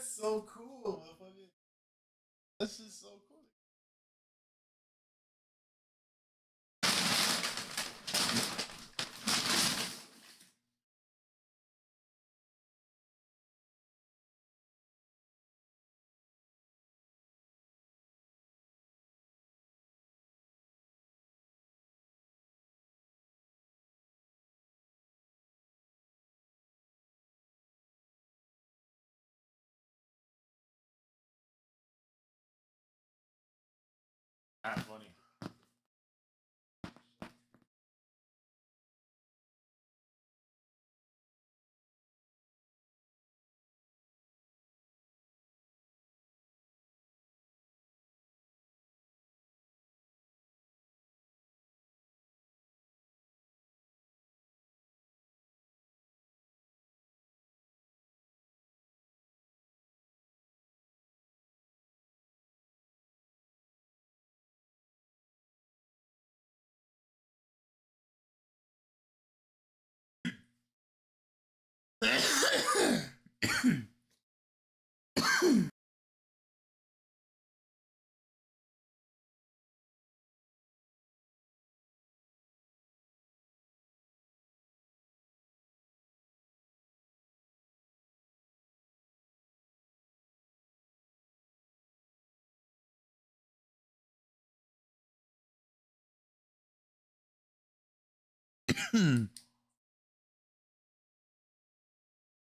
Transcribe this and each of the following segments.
That's so cool. This is so cool. That's funny.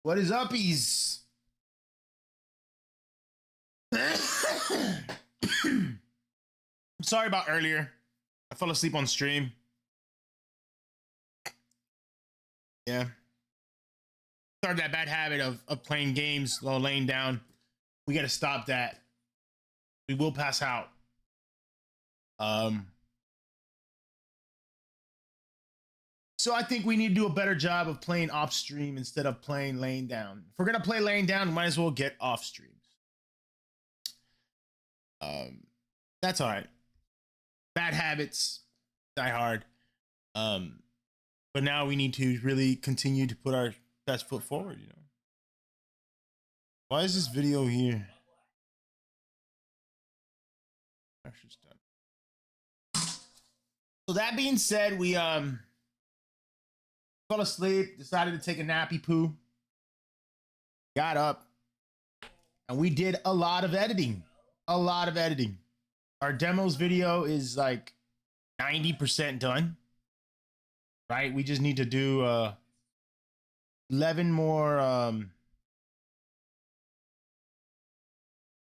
What is uppies? Sorry about earlier. I fell asleep on stream. Yeah. Started that bad habit of playing games while laying down. We got to stop that. We will pass out. So I think we need to do a better job of playing off stream instead of playing laying down. If we're gonna play laying down, we might as well get off streams. That's all right. Bad habits die hard. But now we need to really continue to put our best foot forward, you know. Why is this video here? So that being said, we fell asleep, decided to take a nappy poo, got up, and we did a lot of editing. Our demos video is like 90% done, right? We just need to do 11 more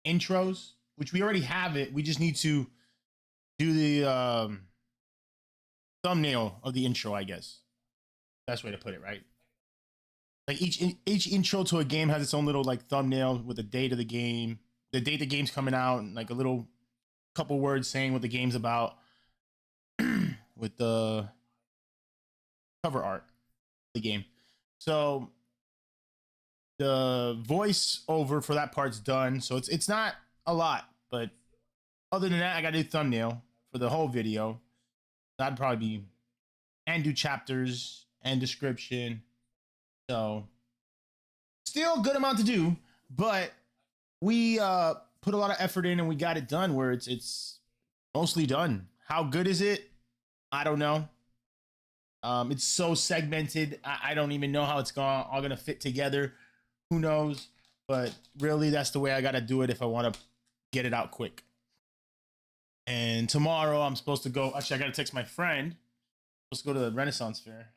intros, which we already have it. We just need to do the thumbnail of the intro, I guess. Best way to put it, right? Like each intro to a game has its own little like thumbnail with the date of the game, the date the game's coming out, and like a little couple words saying what the game's about with the cover art of the game. So the voice over for that part's done. So it's not a lot, but other than that, I gotta do thumbnail for the whole video. That'd probably be, and do chapters and description. So still a good amount to do, but we put a lot of effort in and we got it done where it's mostly done. How good is it? I don't know. It's so segmented. I don't even know how it's all gonna fit together. Who knows? But really, that's the way I gotta do it if I want to get it out quick. And tomorrow I'm supposed to go. Actually, I gotta text my friend. I'm supposed to go to the Renaissance Fair.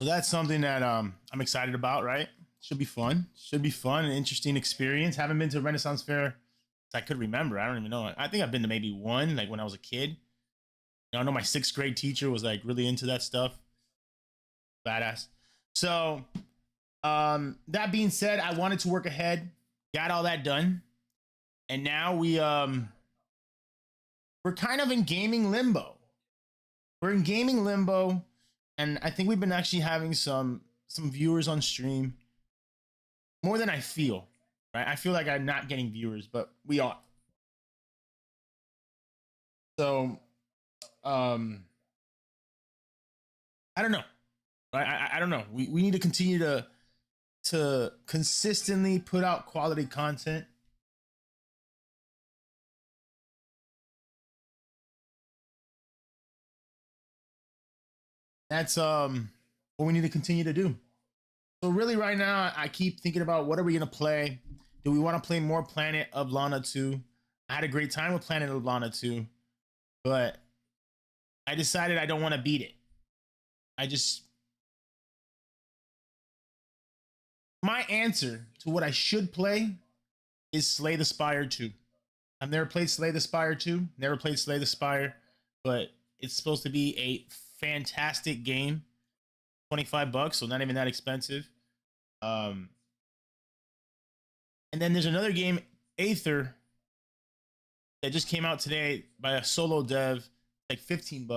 So that's something that I'm excited about, right? Should be fun. Should be fun, an interesting experience. Haven't been to a Renaissance Fair since I could remember. I don't even know. I think I've been to maybe one, like when I was a kid. I know my 6th grade teacher was like really into that stuff. Badass. So that being said, I wanted to work ahead, got all that done, and now we're kind of in gaming limbo. We're in gaming limbo, and I think we've been actually having some viewers on stream more than I feel. Right? I feel like I'm not getting viewers, but we are. So, um, I don't know. I don't know. We need to continue to consistently put out quality content. That's what we need to continue to do. So really right now I keep thinking about what are we gonna play? Do we want to play more Planet of Lana 2? I had a great time with Planet of Lana 2, but I decided I don't want to beat it. I just my answer to what I should play is Slay the Spire 2. I've never played Slay the Spire 2, never played Slay the Spire, but it's supposed to be a fantastic game. $25, so not even that expensive. Um, and then there's another game, Aether, that just came out today by a solo dev, like $15,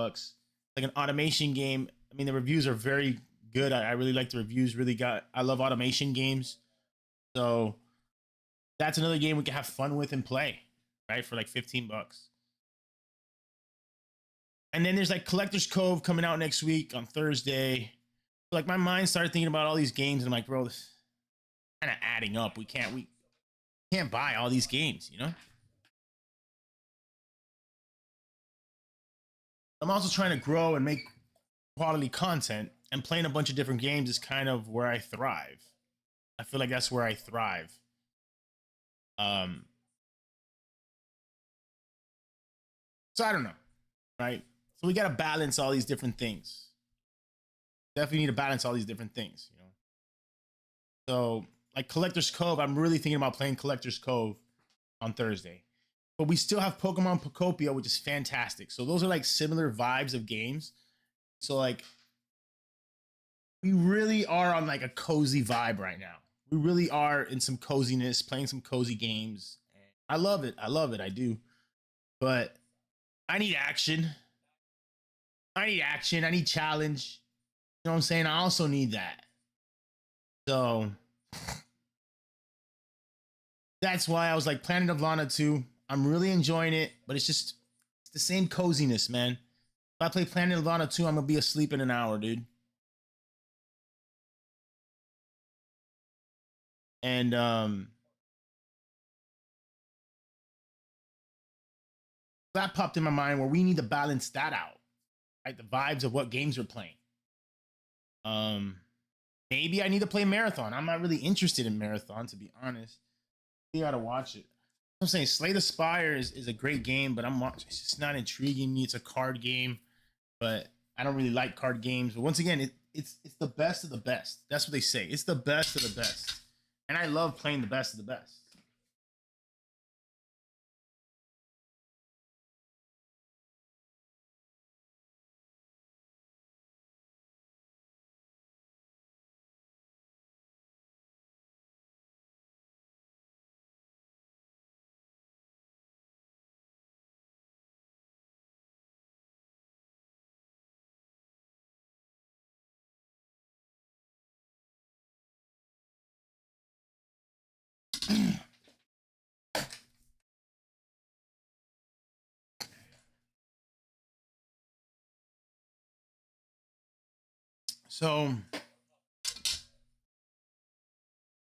like an automation game. I mean, the reviews are very good. I really like the reviews. I love automation games. So that's another game we can have fun with and play, right? For like $15. And then there's like Collector's Cove coming out next week on Thursday. So like my mind started thinking about all these games, and I'm like, bro, this kind of adding up. We can't buy all these games, you know? I'm also trying to grow and make quality content, and playing a bunch of different games is kind of where I thrive. I feel like that's where I thrive. Um, so I don't know, right? So we got to balance all these different things. Definitely need to balance all these different things, you know? So like Collector's Cove, I'm really thinking about playing Collector's Cove on Thursday. But we still have Pokemon Pokopia, which is fantastic. So those are like similar vibes of games. So like we really are on like a cozy vibe right now. We really are in some coziness, playing some cozy games. I love it. I love it. I do. But I need action. I need action. I need challenge. You know what I'm saying? I also need that. So that's why I was like Planet of Lana 2. I'm really enjoying it, but it's the same coziness, man. If I play Planet of Lana 2, I'm gonna be asleep in an hour, dude. And that popped in my mind where we need to balance that out, right? The vibes of what games we're playing. Um, maybe I need to play Marathon. I'm not really interested in Marathon, to be honest. You gotta watch it. I'm saying Slay the Spire is a great game, but it's just not intriguing me. It's a card game, but I don't really like card games. But once again, it's the best of the best. That's what they say. It's the best of the best, and I love playing the best of the best. So,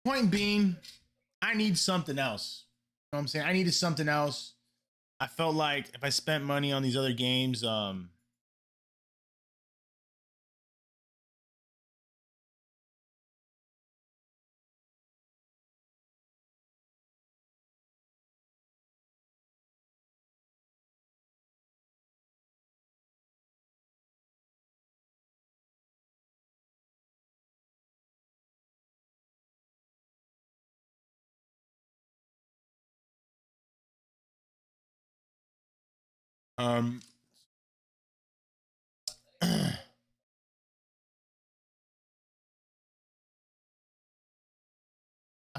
point being, I need something else. You know what I'm saying? I needed something else. I felt like if I spent money on these other games, um, I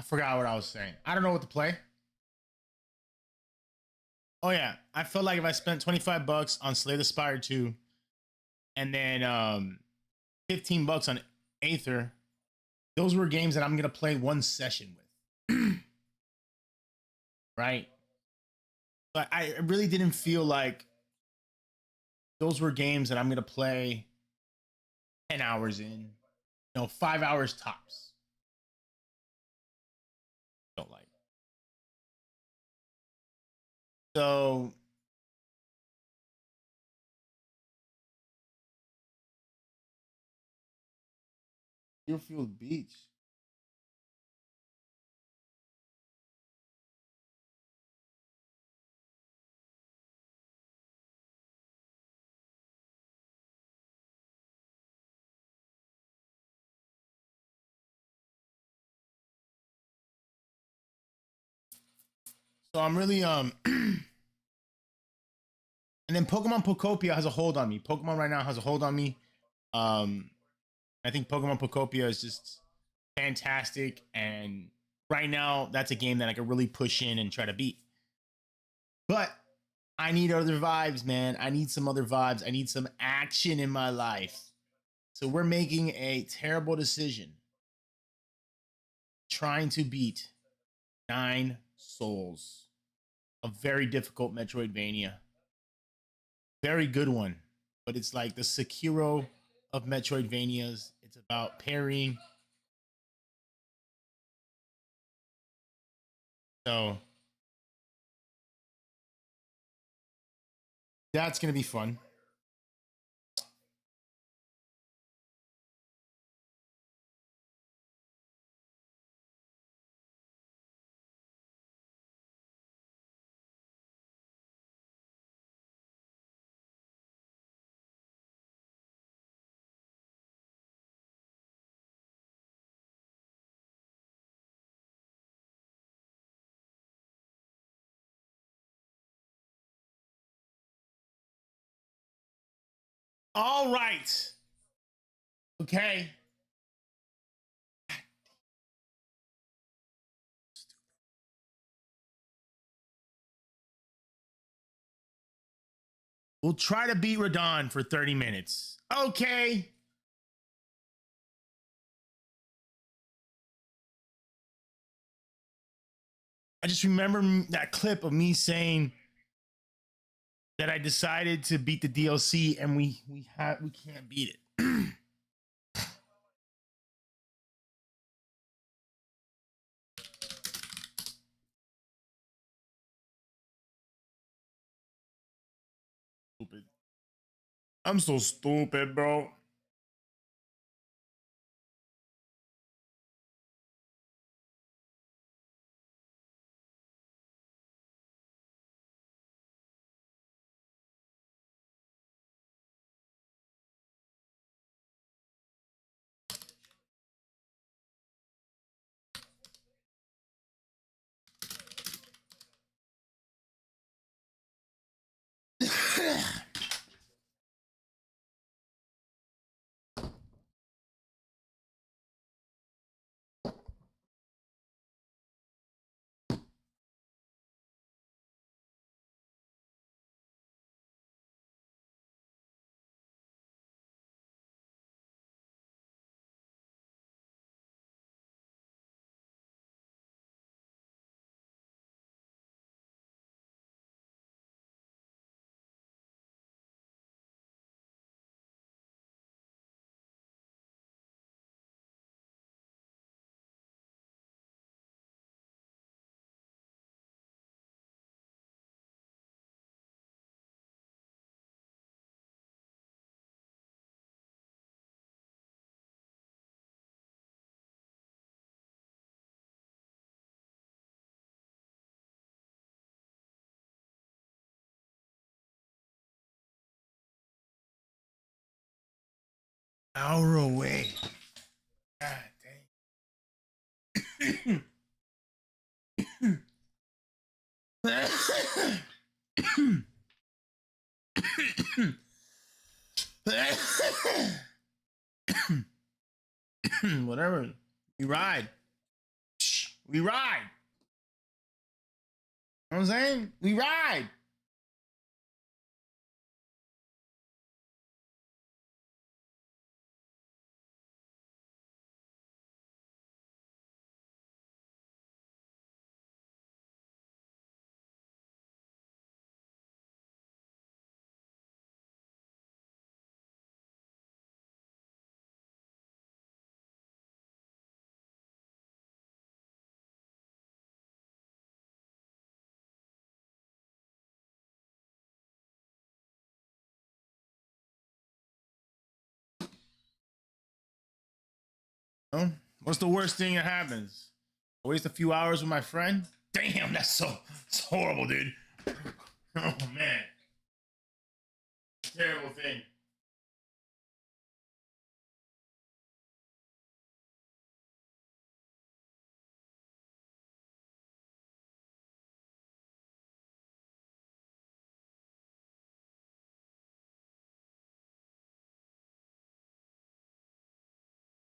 forgot what I was saying. I don't know what to play. Oh yeah, I felt like if I spent $25 on Slay the Spire 2 and then $15 on Aether, those were games that I'm gonna play one session with. Right? But I really didn't feel like those were games that I'm gonna play 10 hours in, 5 hours tops. Don't like. So Deerfield Beach. So I'm really and then Pokemon Pokopia has a hold on me. Pokemon right now has a hold on me. Um I think Pokemon Pokopia is just fantastic, and right now that's a game that I could really push in and try to beat. But I need other vibes, man. I need some other vibes. I need some action in my life. So we're making a terrible decision trying to beat Nine Souls, a very difficult Metroidvania. Very good one, but it's like the Sekiro of Metroidvanias. It's about parrying. So that's going to be fun. All right. Okay. We'll try to beat Radon for 30 minutes. Okay. I just remember that clip of me saying that I decided to beat the DLC and we can't beat it. Stupid. I'm so stupid, bro. Hour away. God dang. Whatever. We ride. We ride. You know what I'm saying? We ride. know? What's the worst thing that happens? I waste a few hours with my friend? Damn, it's horrible, dude. Oh man. Terrible thing.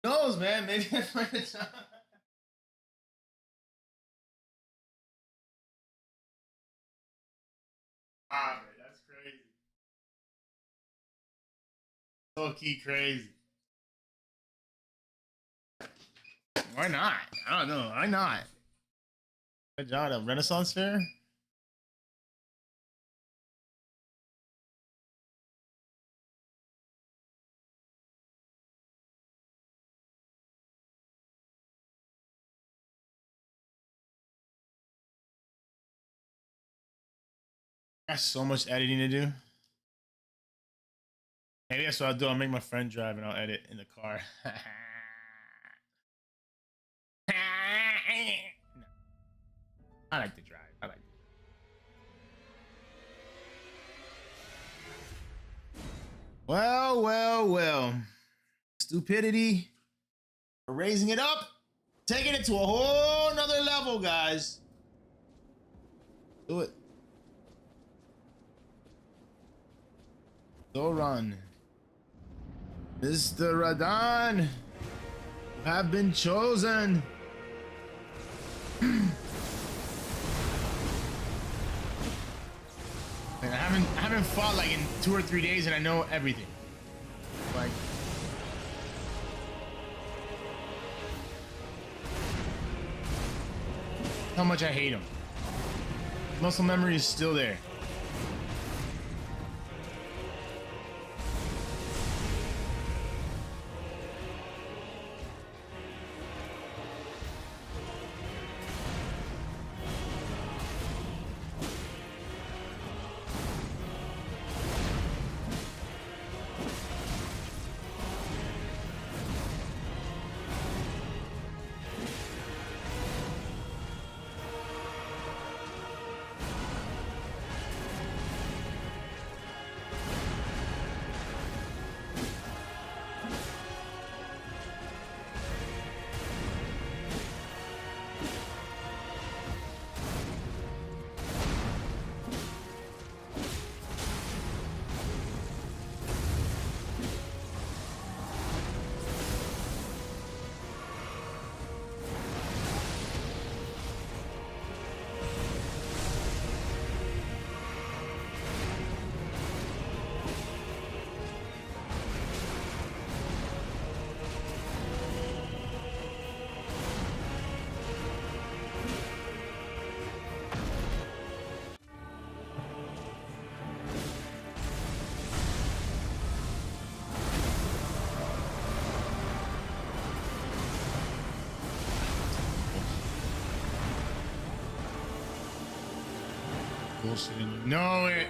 Who knows, man? Maybe that's my time. Ah, man, that's crazy. So key crazy. Why not? I don't know. Why not? Good job. A Renaissance fair? Got so much editing to do. Maybe that's what I'll do. I'll make my friend drive and I'll edit in the car. No, I like to drive. I like to. Well, well, well. Stupidity. We're raising it up. Taking it to a whole nother level, guys. Do it. Go run. Mr. Radon, you have been chosen. Man, I haven't fought like in 2 or 3 days and I know everything. Like how much I hate him. Muscle memory is still there. Bullshit and you know it.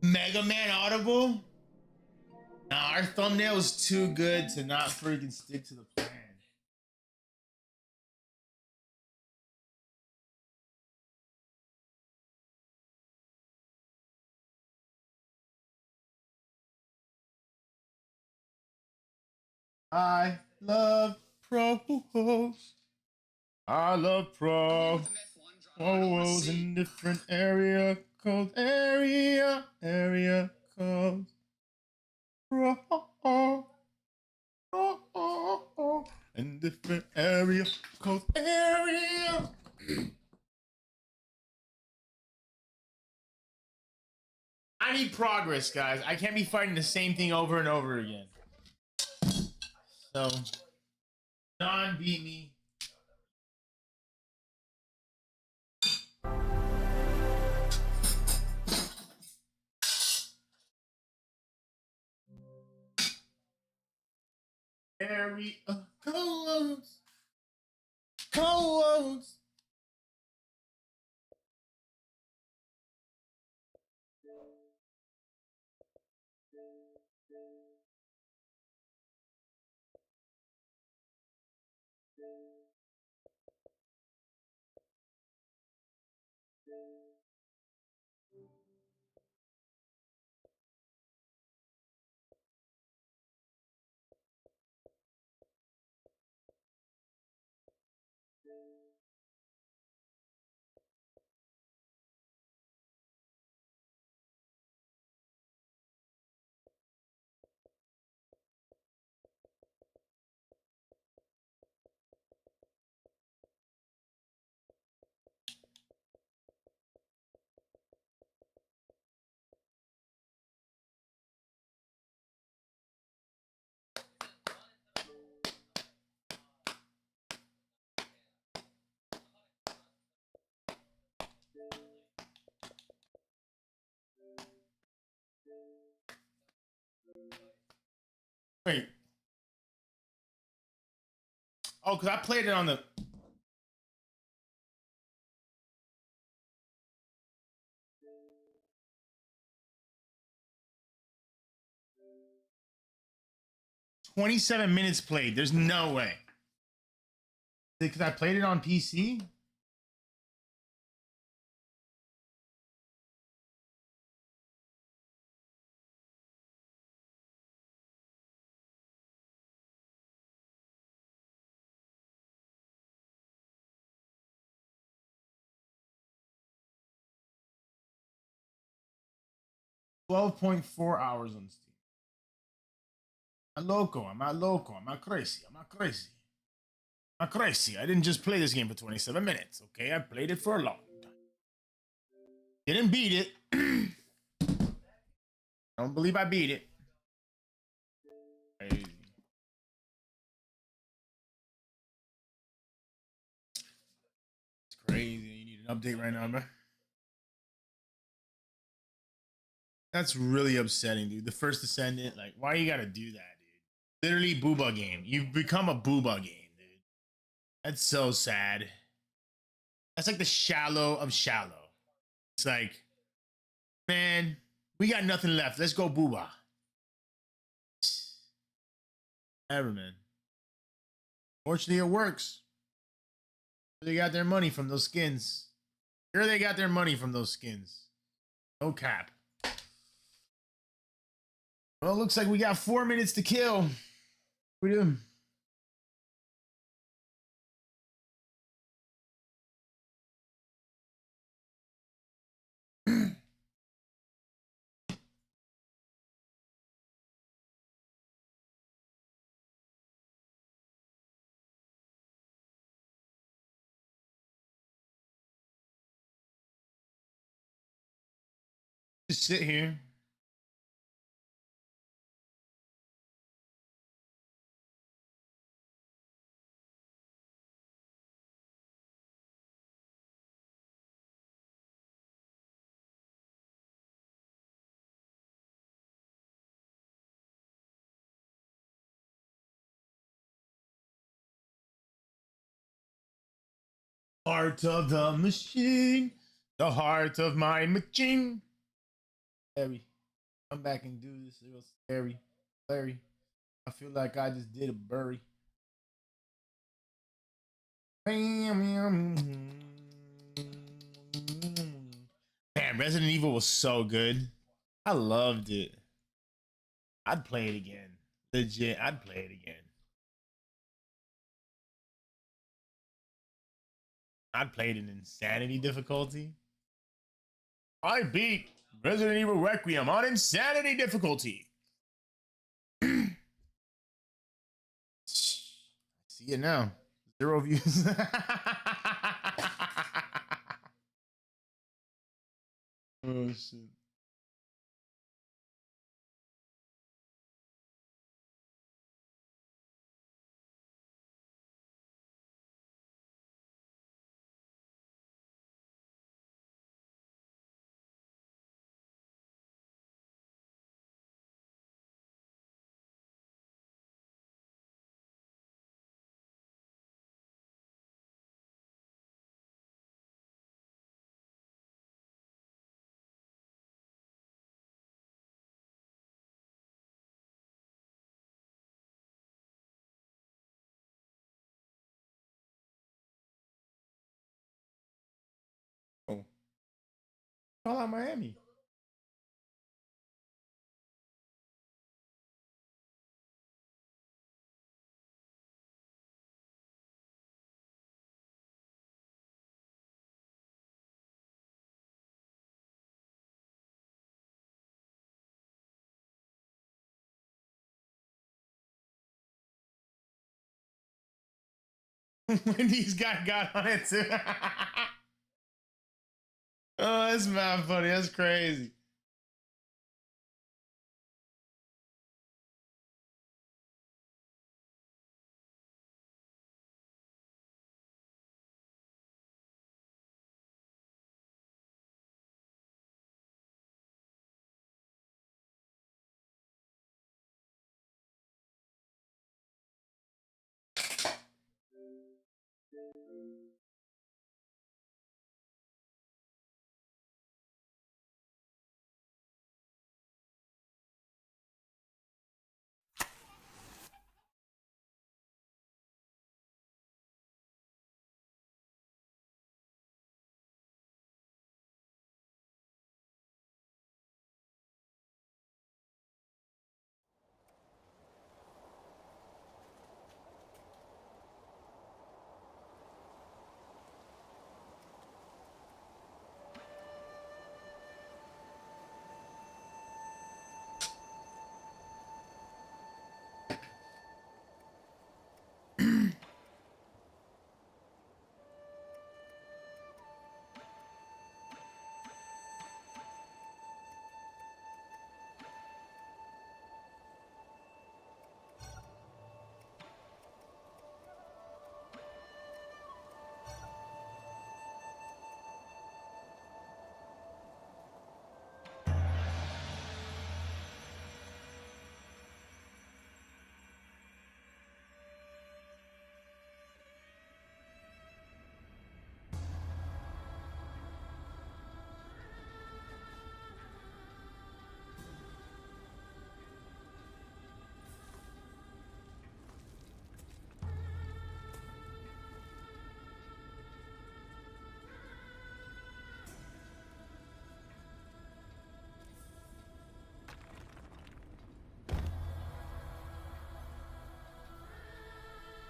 Mega Man Audible? Nah, our thumbnail is too good to not freaking stick to the plan. I love pros. I love pros in different area codes. Area codes. Pro. In different area codes. Area. I need progress, guys. I can't be fighting the same thing over and over again. So, John beat me. Area codes. Codes. Wait. Oh, because I played it on the. 27 minutes played. There's no way. Because I played it on PC? 12.4 hours on Steam. I'm loco. I'm not loco. I'm not crazy. I'm not crazy. I'm not crazy. I didn't just play this game for 27 minutes, okay? I played it for a long time. Didn't beat it. I don't believe I beat it. Crazy. It's crazy. You need an update right now, man. That's really upsetting, dude. The first Descendant, like, why you gotta do that, dude? Literally booba game. You've become a booba game, dude. That's so sad. That's like the shallow of shallow. It's like, man, we got nothing left. Let's go booba. Ever, man. Fortunately, it works. They got their money from those skins. Sure, they got their money from those skins. No cap. Well, it looks like we got 4 minutes to kill. We do. Just sit here. Heart of the machine, the heart of my machine. Larry, come back and do this. It was scary. Larry, I feel like I just did a bury. Man, Resident Evil was so good. I loved it. I'd play it again. Legit, I'd play it again. I'd play it in insanity difficulty. I beat Resident Evil Requiem on insanity difficulty. See it now. 0 views. Oh shit. Oh. Call out Miami. Wendy's got on it too. Oh, that's mad funny. That's crazy.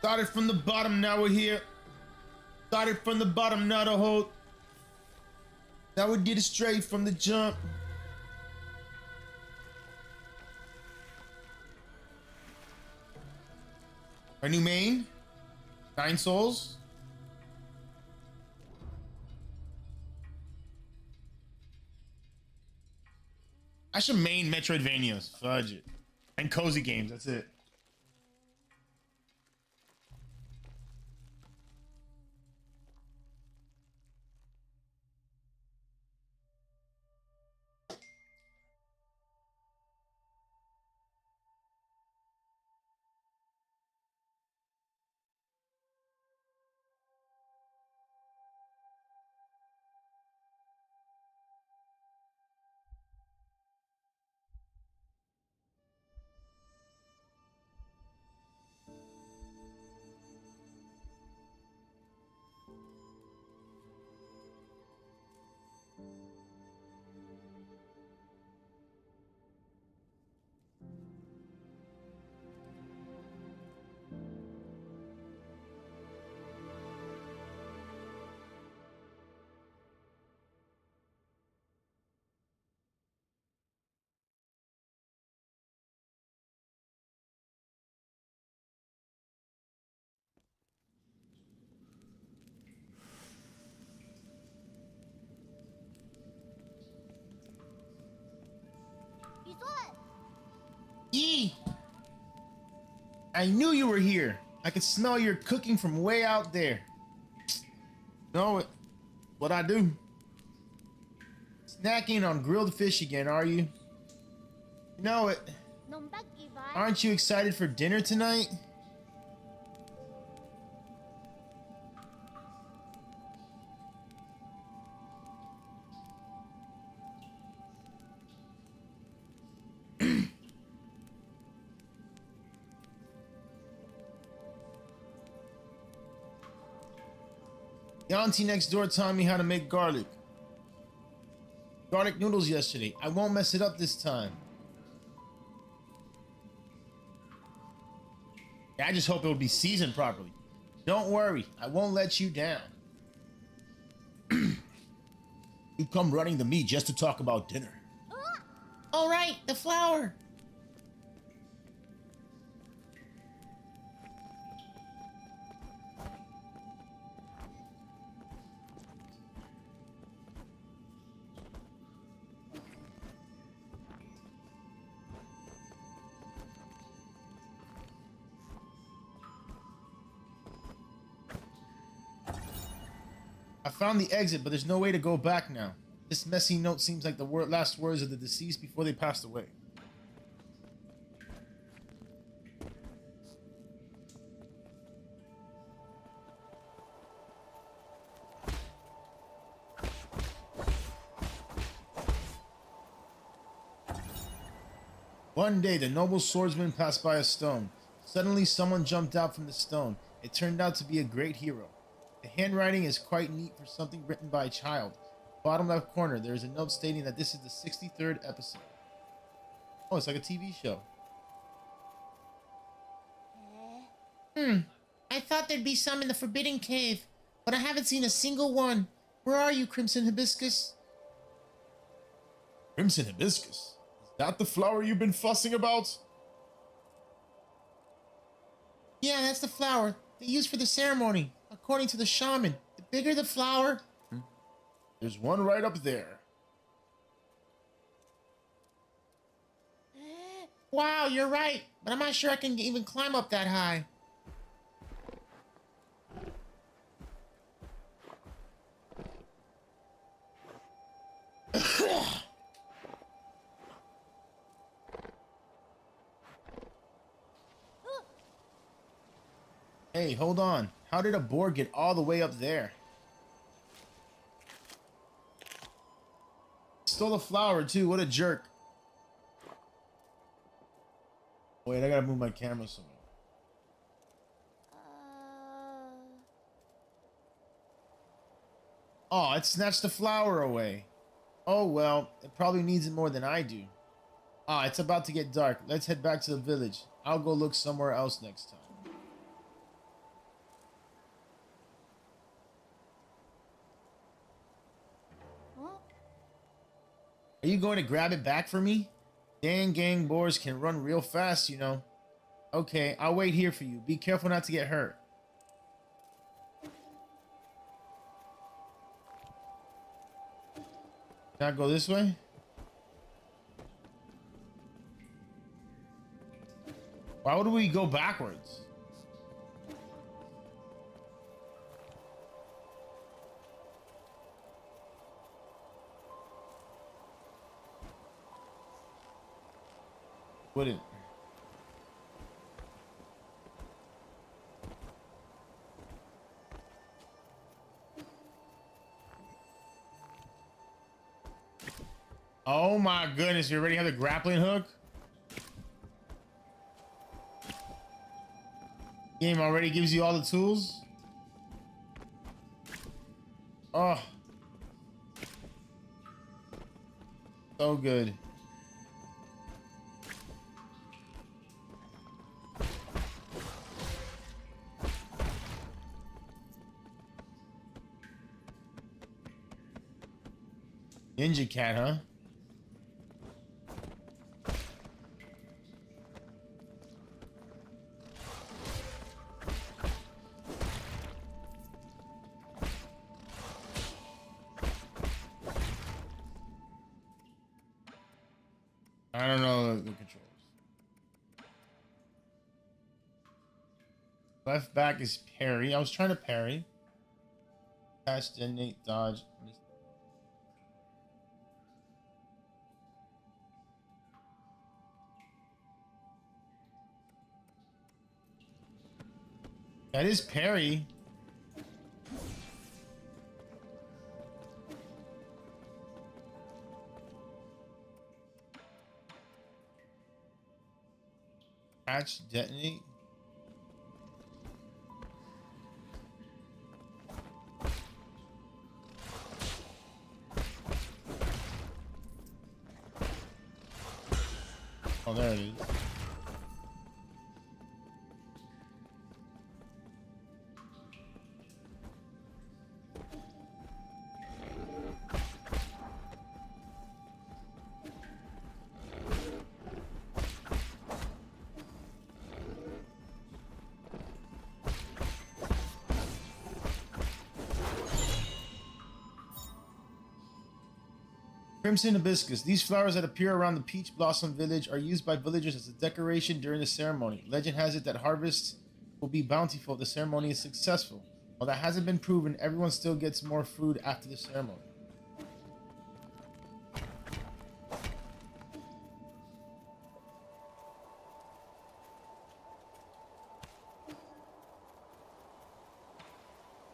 Started from the bottom, now we're here. Started from the bottom, not a hold. Now we did it straight from the jump. Our new main, 9 souls. I should main Metroidvanias. Fudge it. And cozy games, that's it. I knew you were here. I could smell your cooking from way out there. Know it. What I do? Snacking on grilled fish again, are you? You know it. Aren't you excited for dinner tonight? The auntie next door taught me how to make garlic noodles yesterday. I won't mess it up this time. Yeah, I just hope it will be seasoned properly. Don't worry, I won't let you down. You come running to me just to talk about dinner. All right, the flour. I found the exit, but there's no way to go back now. This messy note seems like the last words of the deceased before they passed away. One day, the noble swordsman passed by a stone. Suddenly, someone jumped out from the stone. It turned out to be a great hero. The handwriting is quite neat for something written by a child. Bottom left corner, there is a note stating that this is the 63rd episode. Oh, it's like a TV show. I thought there'd be some in the Forbidden Cave, but I haven't seen a single one. Where are you, Crimson Hibiscus? Crimson Hibiscus? Is that the flower you've been fussing about? Yeah, that's the flower they use for the ceremony. According to the shaman, the bigger the flower... There's one right up there. Wow, you're right. But I'm not sure I can even climb up that high. Hey, hold on. How did a boar get all the way up there? Stole the flower too. What a jerk. Wait, I gotta move my camera somewhere. Oh, it snatched the flower away. Oh well, it probably needs it more than I do. Ah, it's about to get dark. Let's head back to the village. I'll go look somewhere else next time. Are you going to grab it back for me? Gang boars can run real fast, you know. Okay, I'll wait here for you. Be careful not to get hurt. Can I go this way? Why would we go backwards? Wouldn't. Oh my goodness, you already have the grappling hook? Game already gives you all the tools? Oh. So good. Ninja cat, huh? I don't know the controls. Left back is parry. I was trying to parry. Catch, detonate, dodge. That is parry. Catch, detonate. Oh, there it is. Crimson hibiscus. These flowers that appear around the Peach Blossom Village are used by villagers as a decoration during the ceremony. Legend has it that harvests will be bountiful if the ceremony is successful. While that hasn't been proven, everyone still gets more food after the ceremony.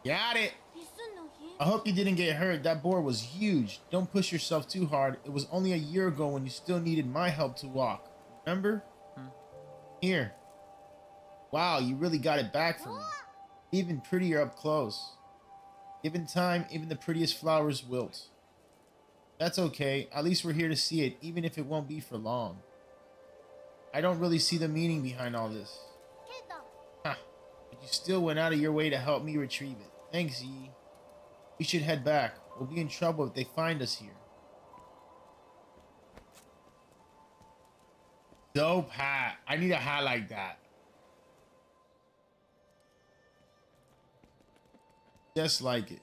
Got it! I hope you didn't get hurt. That boar was huge. Don't push yourself too hard. It was only a year ago when you still needed my help to walk. Remember? Here. Wow, you really got it back from me. Even prettier up close. Given time, even the prettiest flowers wilt. That's okay. At least we're here to see it, even if it won't be for long. I don't really see the meaning behind all this. Huh. But you still went out of your way to help me retrieve it. Thanks, Yi. We should head back. We'll be in trouble if they find us here. Dope hat. I need a hat like that. Just like it.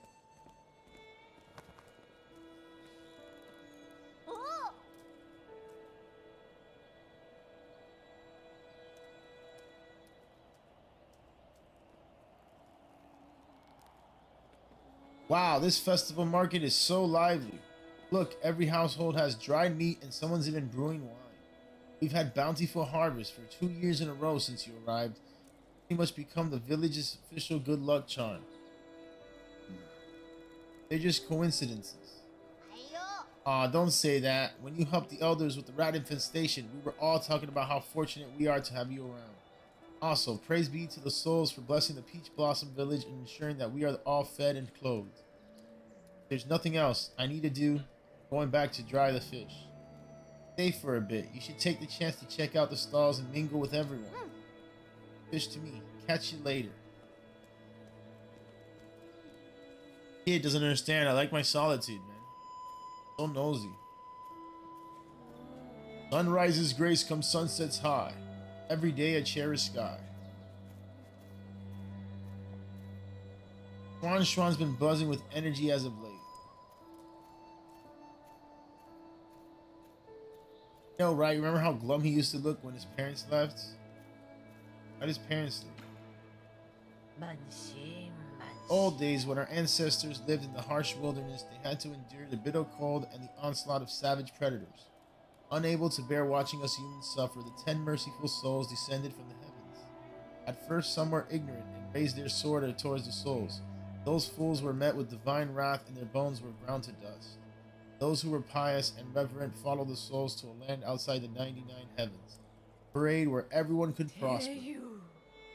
Wow, this festival market is so lively. Look, every household has dried meat and someone's even brewing wine. We've had bountiful harvests for 2 years in a row since you arrived. You must become the village's official good luck charm. They're just coincidences. Aw, don't say that. When you helped the elders with the rat infestation, we were all talking about how fortunate we are to have you around. Also, praise be to the souls for blessing the Peach Blossom Village and ensuring that we are all fed and clothed. There's nothing else I need to do. Going back to dry the fish. Stay for a bit. You should take the chance to check out the stalls and mingle with everyone. Fish to me. Catch you later. Kid doesn't understand. I like my solitude, man. So nosy. Sun rises grace comes sunsets high. Every day a cherished sky. Schwan's been buzzing with energy as of late. You know, right? Remember how glum he used to look when his parents left? How'd his parents leave? Old days when our ancestors lived in the harsh wilderness, they had to endure the bitter cold and the onslaught of savage predators. Unable to bear watching us humans suffer, the 10 merciful souls descended from the heavens. At first, some were ignorant and raised their sword towards the souls. Those fools were met with divine wrath, and their bones were ground to dust. Those who were pious and reverent followed the souls to a land outside the 99 heavens, a parade where everyone could prosper.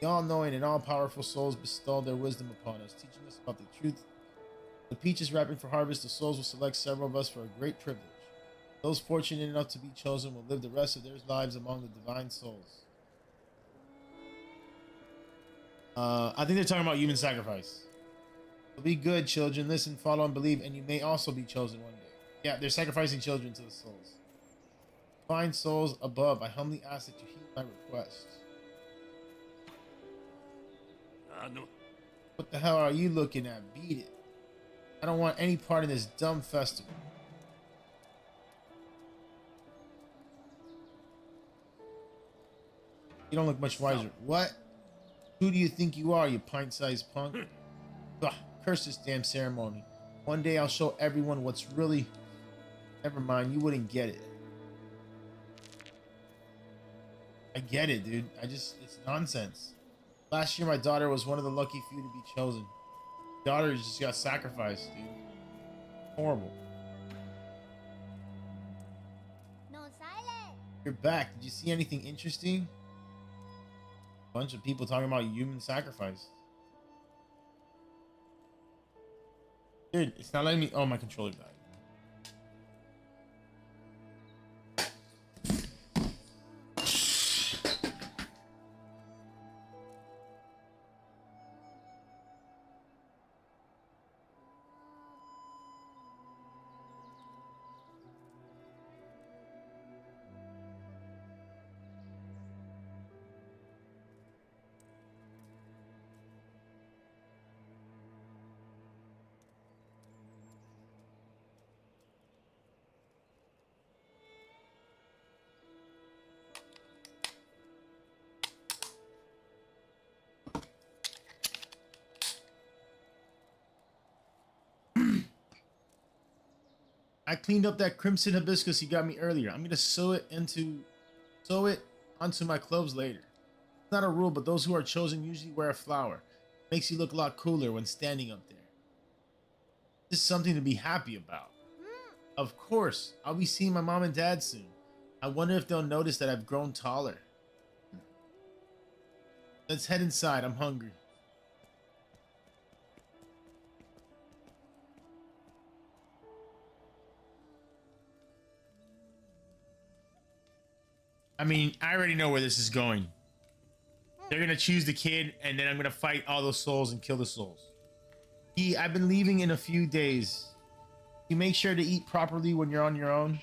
The all-knowing and all-powerful souls bestowed their wisdom upon us, teaching us about the truth. The peach is ripening for harvest. The souls will select several of us for a great privilege. Those fortunate enough to be chosen will live the rest of their lives among the divine souls. I think they're talking about human sacrifice. So be good, children. Listen, follow, and believe, and you may also be chosen one day. Yeah, they're sacrificing children to the souls. Divine souls above, I humbly ask that you heed my request. What the hell are you looking at? Beat it. I don't want any part in this dumb festival. You don't look much wiser. What? Who do you think you are, you pint-sized punk? Ugh, curse this damn ceremony. One day I'll show everyone what's really... Never mind, you wouldn't get it. I get it, dude. It's nonsense. Last year, my daughter was one of the lucky few to be chosen. Daughter just got sacrificed, dude. Horrible. No silent. You're back. Did you see anything interesting? Bunch of people talking about human sacrifice. Dude, it's not letting me... Oh, my controller died. I cleaned up that crimson hibiscus you got me earlier. I'm gonna sew it onto my clothes later. It's not a rule, but those who are chosen usually wear a flower. Makes you look a lot cooler when standing up there. This is something to be happy about. Of course, I'll be seeing my mom and dad soon. I wonder if they'll notice that I've grown taller. Let's head inside. I'm hungry. I mean, I already know where this is going. They're gonna choose the kid, and then I'm gonna fight all those souls and kill the souls. I've been leaving in a few days. You make sure to eat properly when you're on your own.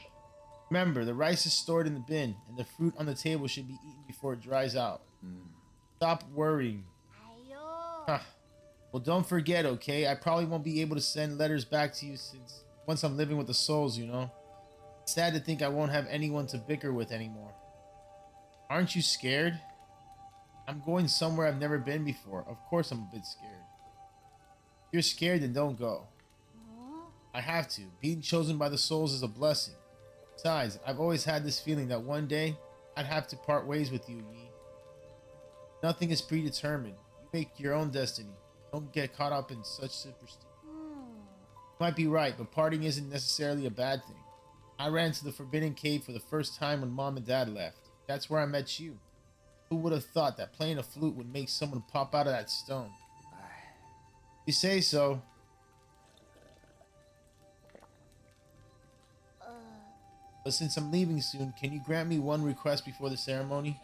Remember, the rice is stored in the bin, and the fruit on the table should be eaten before it dries out. Stop worrying. Huh. Well, don't forget, okay? I probably won't be able to send letters back to you since once I'm living with the souls, you know? It's sad to think I won't have anyone to bicker with anymore. Aren't you scared? I'm going somewhere I've never been before. Of course I'm a bit scared. If you're scared, then don't go. I have to. Being chosen by the souls is a blessing. Besides, I've always had this feeling that one day I'd have to part ways with you, Yi. Nothing is predetermined. You make your own destiny. Don't get caught up in such superstition. You might be right, but parting isn't necessarily a bad thing. I ran to the Forbidden Cave for the first time when Mom and Dad left. That's where I met you. Who would have thought that playing a flute would make someone pop out of that stone? You say so. But since I'm leaving soon, can you grant me one request before the ceremony?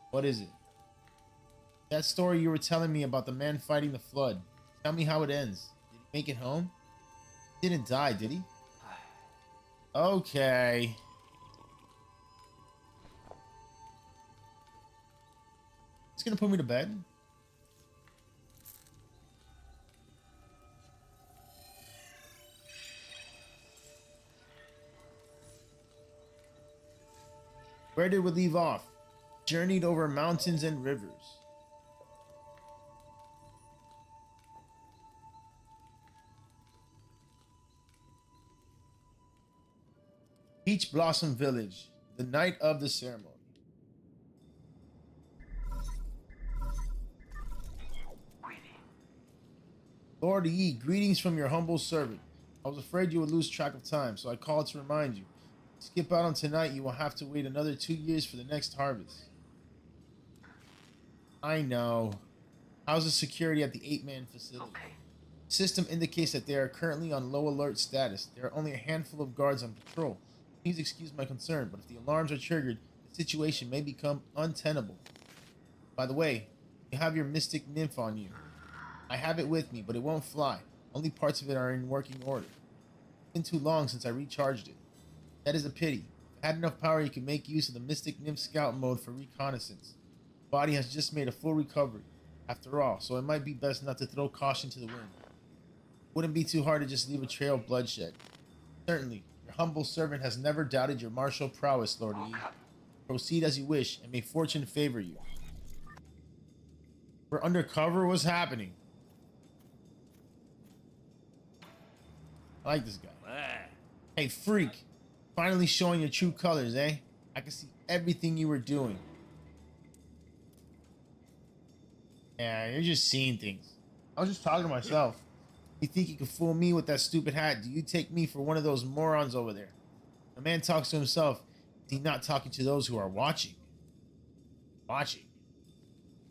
What is it? That story you were telling me about the man fighting the flood. Tell me how it ends. Did he make it home? He didn't die, did he? Okay. It's gonna put me to bed. Where did we leave off? Journeyed over mountains and rivers. Peach Blossom Village, the night of the ceremony. Lord Yi, greetings from your humble servant. I was afraid you would lose track of time, so I called to remind you. Skip out on tonight, you will have to wait another 2 years for the next harvest. I know. How's the security at the 8-man facility? The system indicates that they are currently on low alert status. There are only a handful of guards on patrol. Please excuse my concern, but if the alarms are triggered, the situation may become untenable. By the way, you have your mystic nymph on you. I have it with me, but it won't fly. Only parts of it are in working order. It's been too long since I recharged it. That is a pity. If I had enough power, you could make use of the Mystic Nymph Scout mode for reconnaissance. The body has just made a full recovery, after all, so it might be best not to throw caution to the wind. It wouldn't be too hard to just leave a trail of bloodshed. Certainly, your humble servant has never doubted your martial prowess, Lord Yi. Proceed as you wish, and may fortune favor you. We're undercover. What's happening? I like this guy. Hey, freak. Finally showing your true colors, eh? I can see everything you were doing. Yeah, you're just seeing things. I was just talking to myself. You think you can fool me with that stupid hat? Do you take me for one of those morons over there? A man talks to himself. Is he not talking to those who are watching? Watching.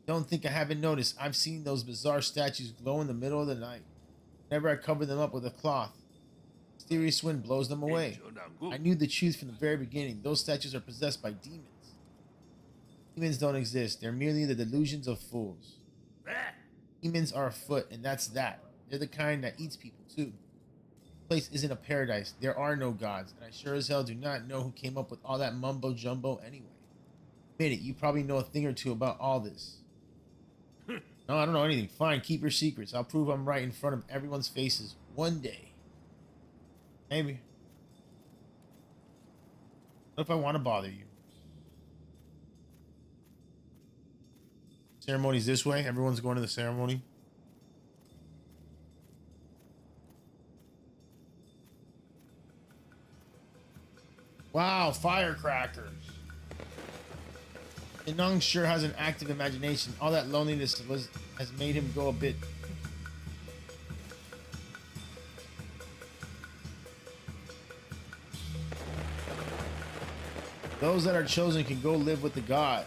Don't think I haven't noticed. I've seen those bizarre statues glow in the middle of the night. Whenever I cover them up with a cloth, mysterious wind blows them away. I knew the truth from the very beginning. Those statues are possessed by demons. Demons don't exist. They're merely the delusions of fools. Demons are afoot, and that's that. They're the kind that eats people, too. This place isn't a paradise. There are no gods, and I sure as hell do not know who came up with all that mumbo-jumbo anyway. Admit it, you probably know a thing or two about all this. No, I don't know anything. Fine, keep your secrets. I'll prove I'm right in front of everyone's faces one day. Maybe. What if I want to bother you? Ceremony's this way. Everyone's going to the ceremony. Wow, firecrackers. Inung sure has an active imagination. All that loneliness has made him go a bit. Those that are chosen can go live with the gods.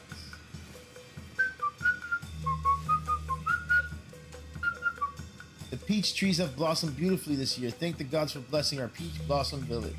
The peach trees have blossomed beautifully this year. Thank the gods for blessing our peach blossom village.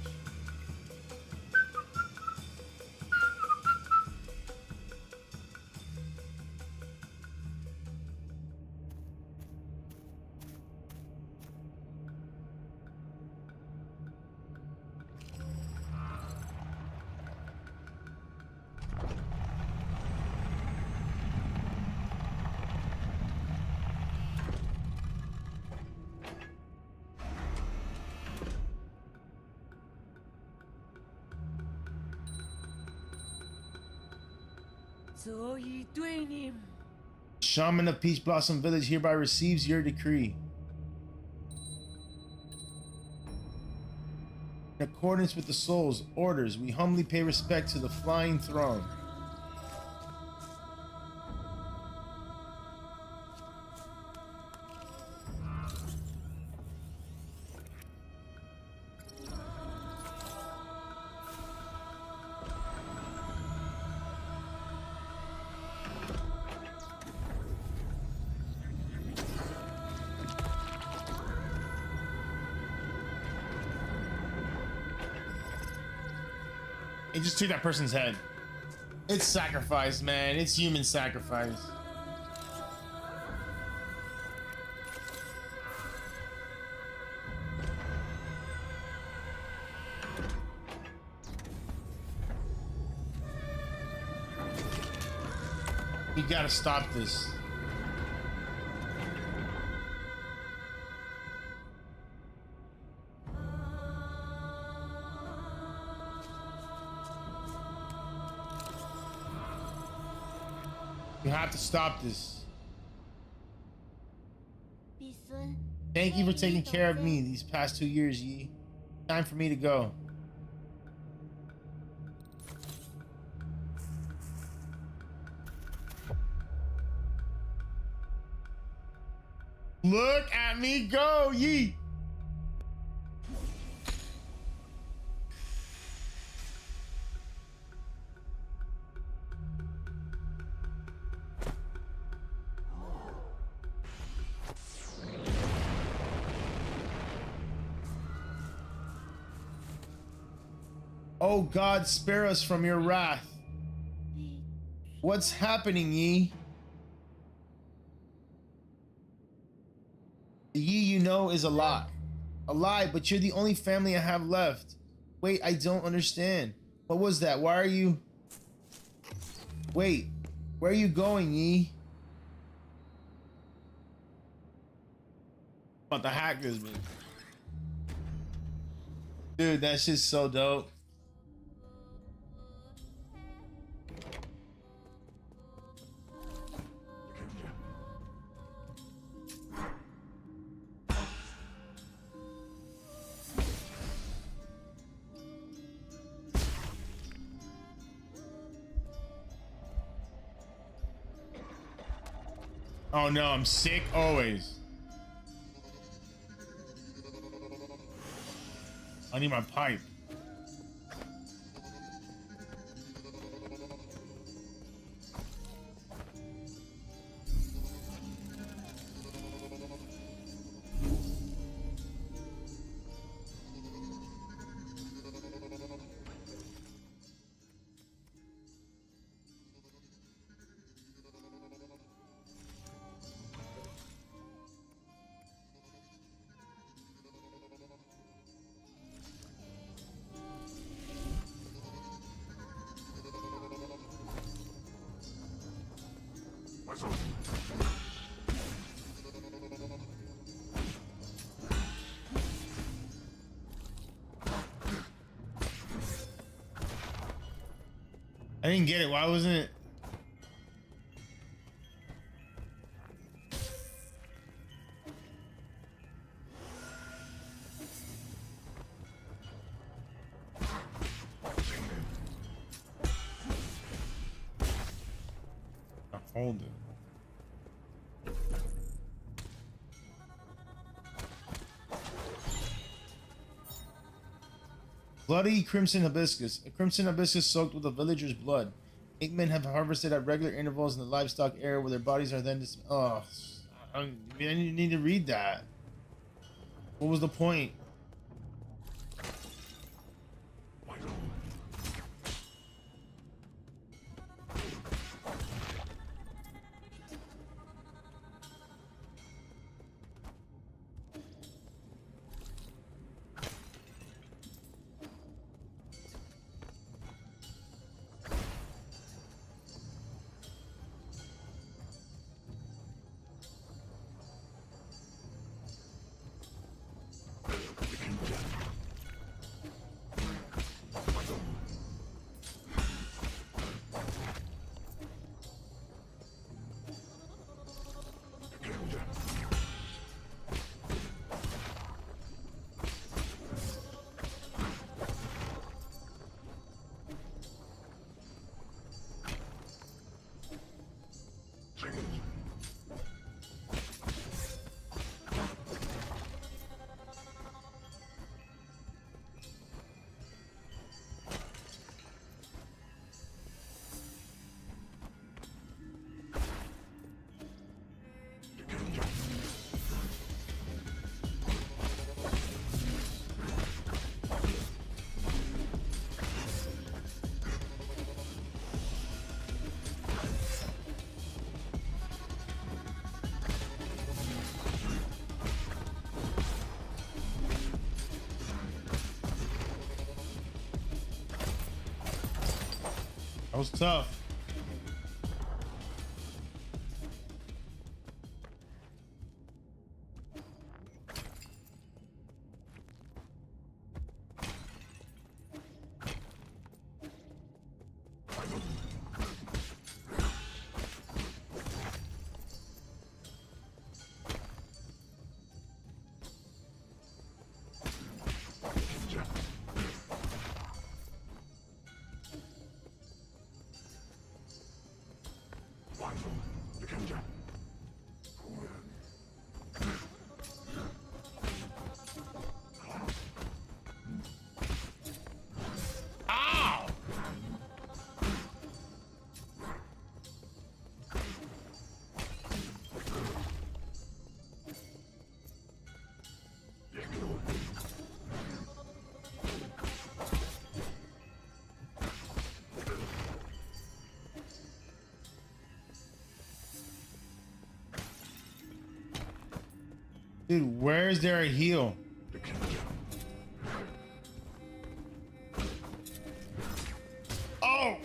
Shaman of Peach Blossom Village hereby receives your decree. In accordance with the soul's orders, we humbly pay respect to the flying throne. It just took that person's head. It's sacrifice, man. It's human sacrifice. You gotta stop this. You have to stop this. Thank you for taking care of me these past 2 years, Yi. Time for me to go. Look at me go, Yi. Oh God, spare us from your wrath. What's happening, Yi? The Yi you know is a lie. A lie, but you're the only family I have left. Wait, I don't understand. What was that? Why are you... Wait, where are you going, Yi? About to hack this bitch. Dude, that shit's so dope. Oh no, I'm sick always. I need my pipe. I didn't get it. Why wasn't it? Hold it. Bloody crimson hibiscus. A crimson hibiscus soaked with a villager's blood. 8 men have harvested at regular intervals in the livestock area where their bodies are then oh, I didn't need to read that. What was the point? That was tough. Dude, where is there a heal? Oh!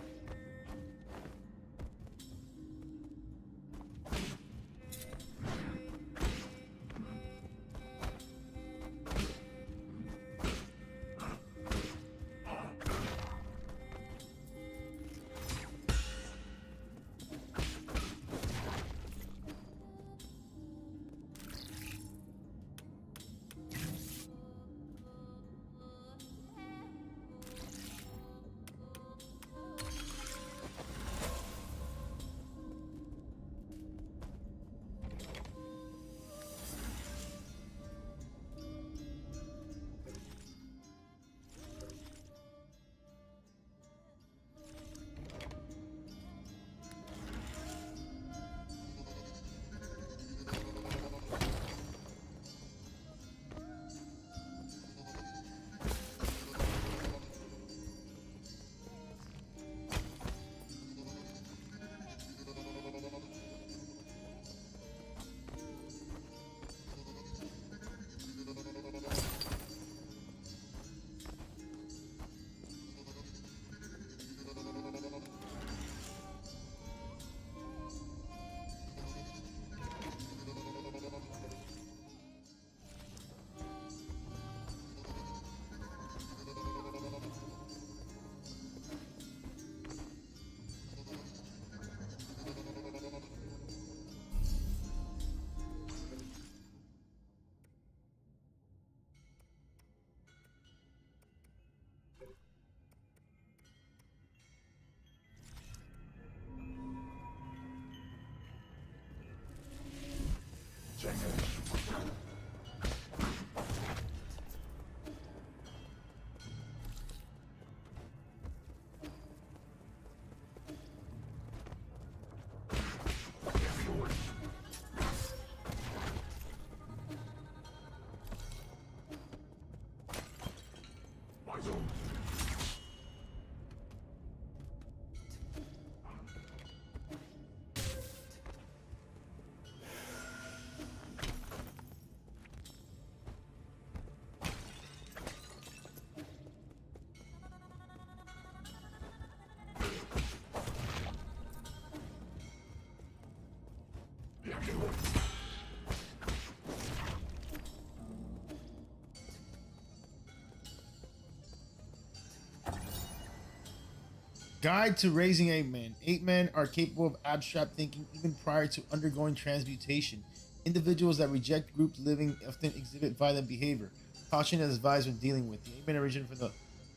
Guide to raising ape men. Ape men are capable of abstract thinking even prior to undergoing transmutation. Individuals that reject group living often exhibit violent behavior. Caution is advised when dealing with. The ape men origin from the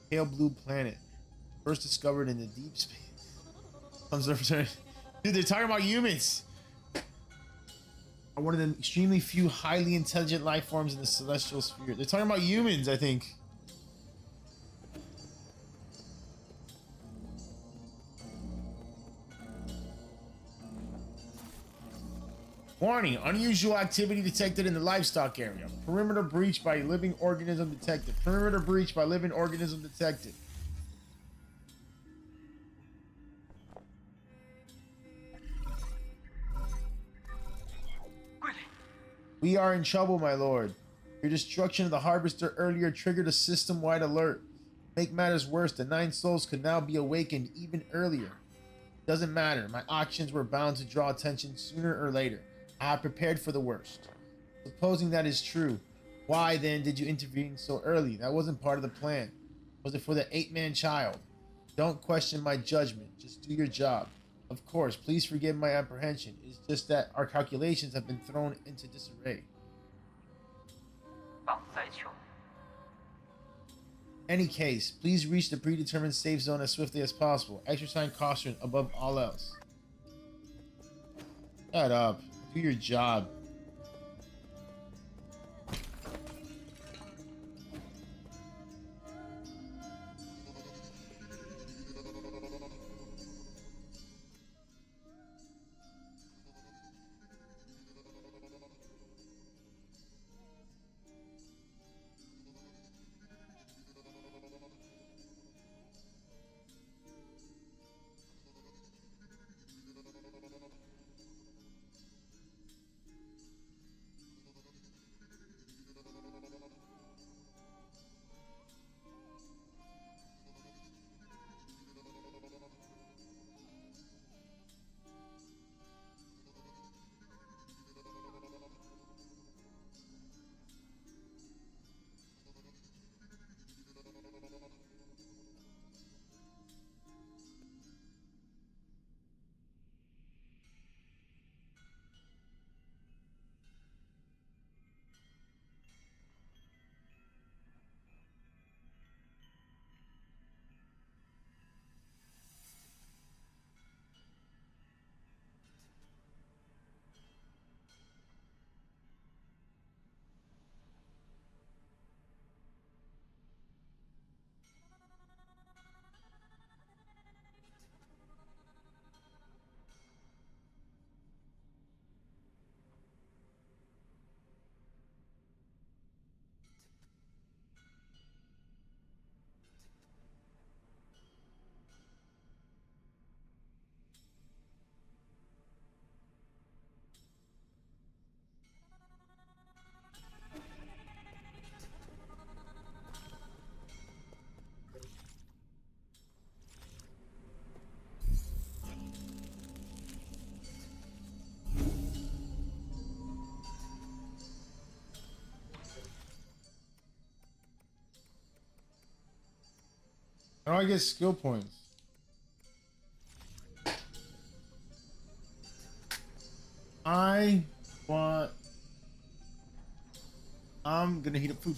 pale blue planet, first discovered in the deep space. Dude, they're talking about humans. Are one of the extremely few highly intelligent life forms in the celestial sphere. They're talking about humans, I think. Warning, unusual activity detected in the livestock area. Perimeter breach by living organism detected. Perimeter breach by living organism detected. We are in trouble, my lord. Your destruction of the harvester earlier triggered a system-wide alert. Make matters worse, the 9 souls could now be awakened even earlier. Doesn't matter, my actions were bound to draw attention sooner or later. I have prepared for the worst. Supposing that is true, why then did you intervene so early? That wasn't part of the plan. Was it for the 8-man child? Don't question my judgment, just do your job. Of course, please forgive my apprehension. It's just that our calculations have been thrown into disarray. Any case, please reach the predetermined safe zone as swiftly as possible. Exercise caution above all else. Shut up. Do your job. How do I get skill points? I want... I'm gonna heat up food.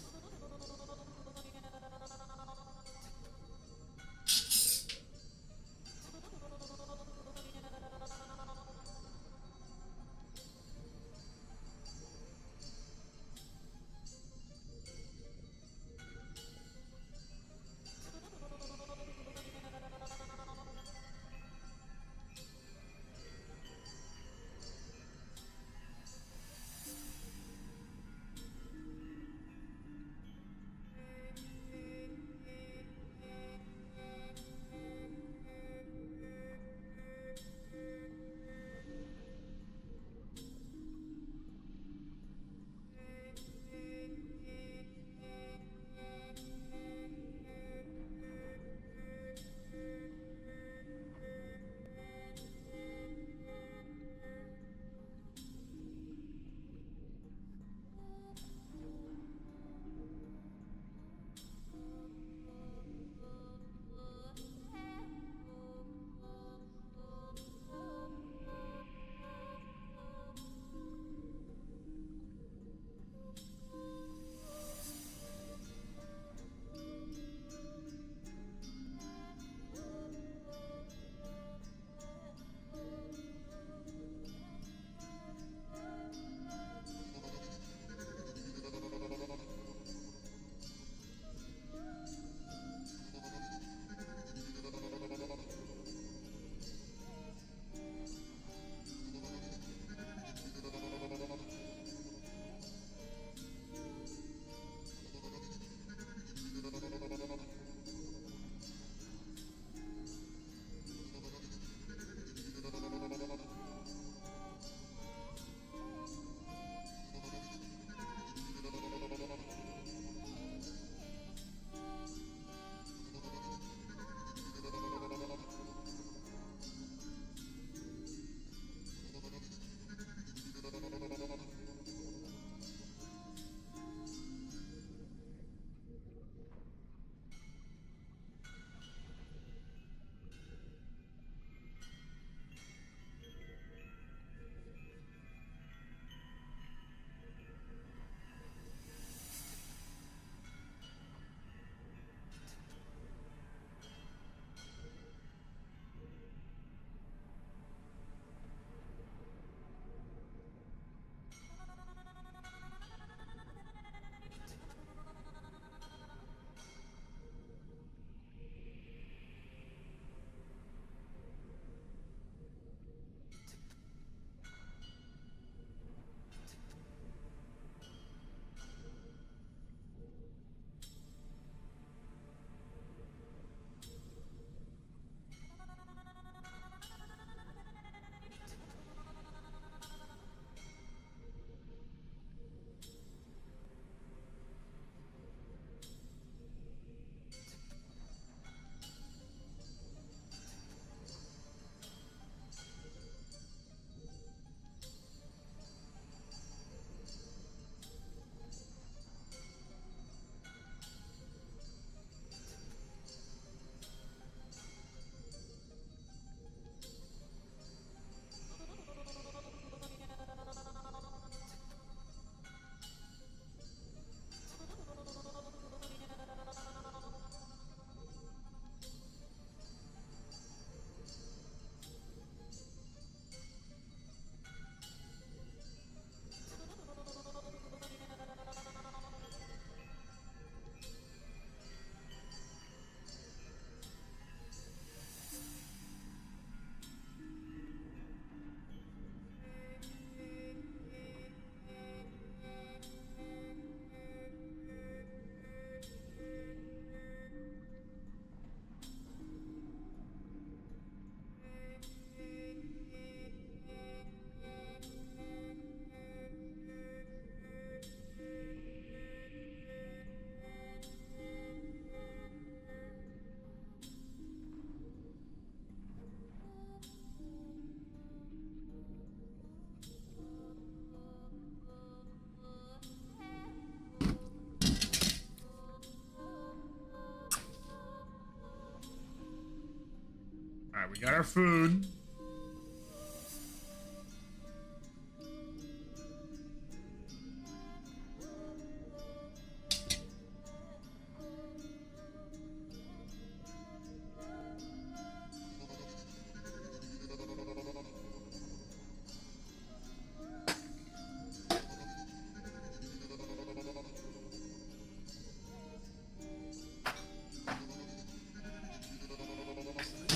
All right, we got our food.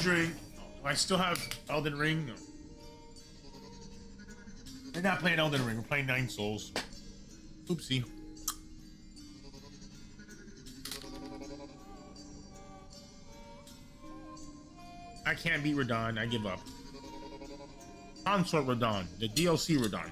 Drink. I still have Elden Ring. We're not playing Elden Ring. We're playing Nine Souls. Oopsie. I can't beat Radon. I give up. Consort Radon. The DLC Radon.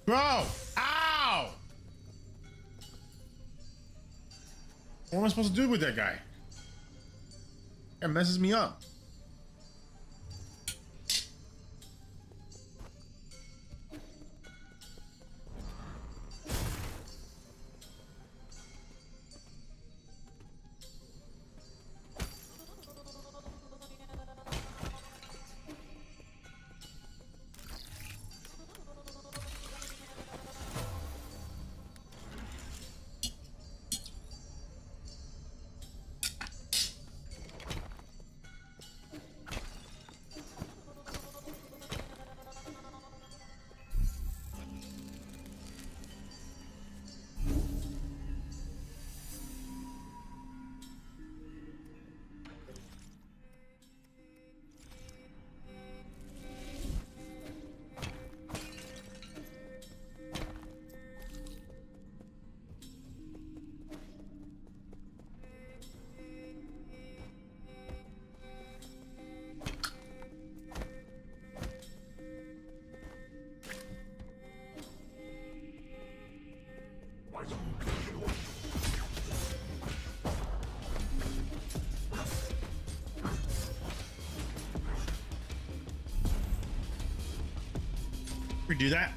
Bro! Ow! What am I supposed to do with that guy? That messes me up. We do that.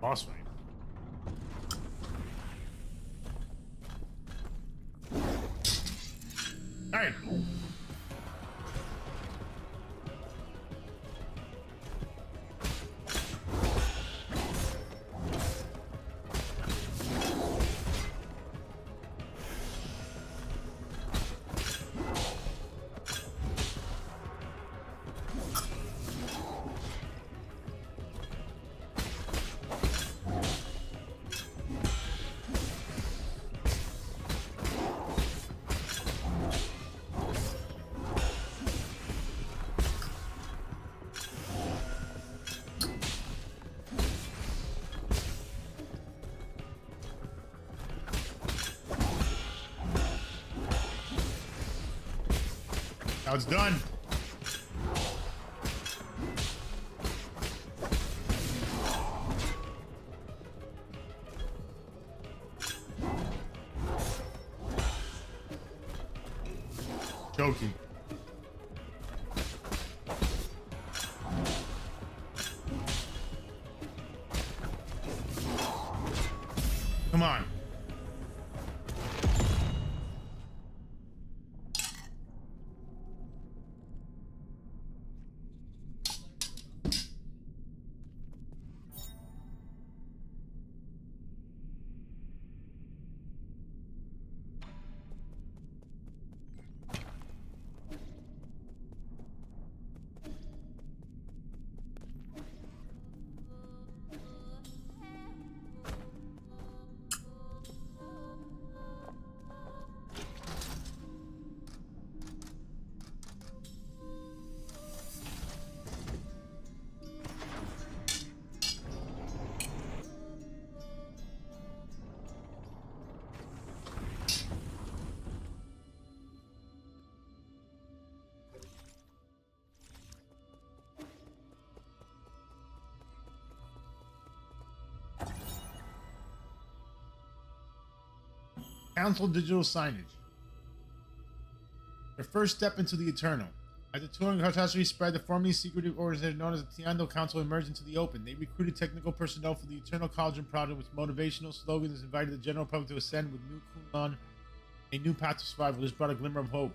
Boss fight. All right. Now it's done. Choking. Come on. Council digital signage. Their first step into the Eternal. As the touring catastrophe spread, the formerly secretive organization known as the Tiando Council emerged into the open. They recruited technical personnel for the Eternal Cauldron project with motivational slogans and invited the general public to ascend with new Kunlun, a new path to survival. This brought a glimmer of hope.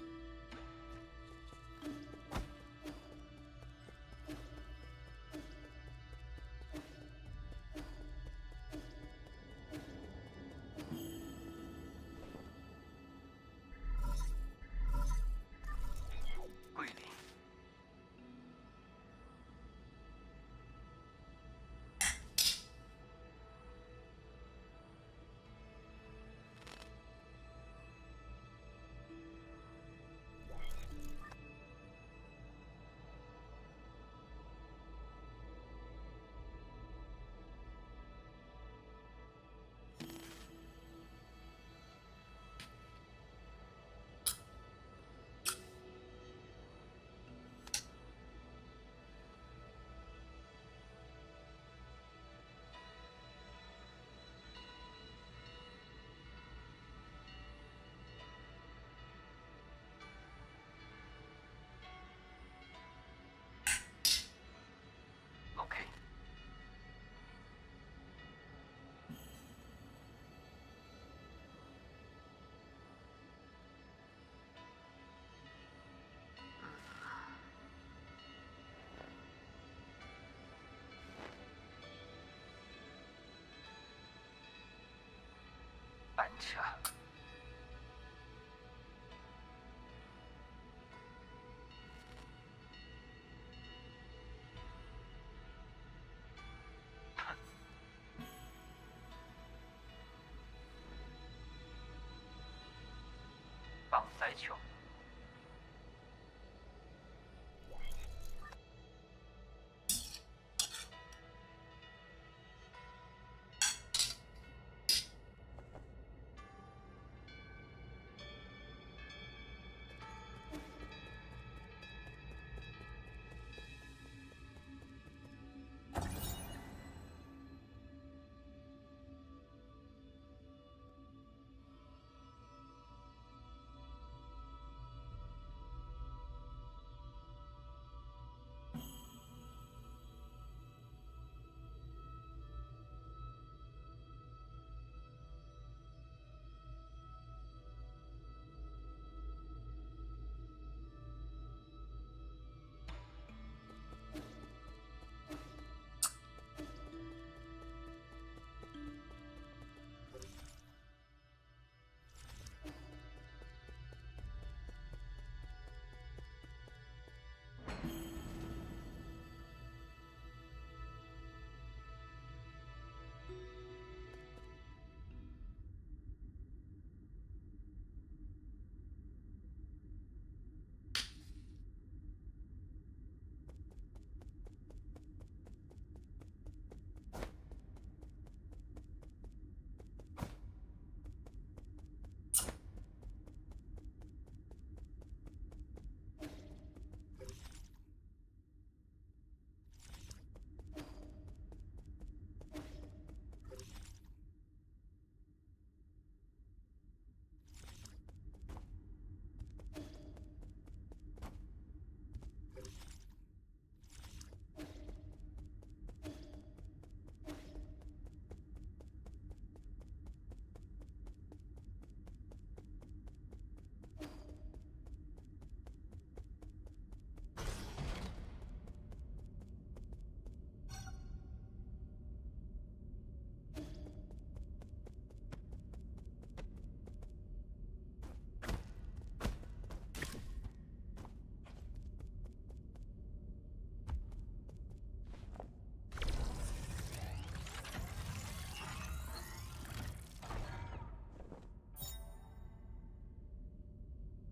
绑灾球。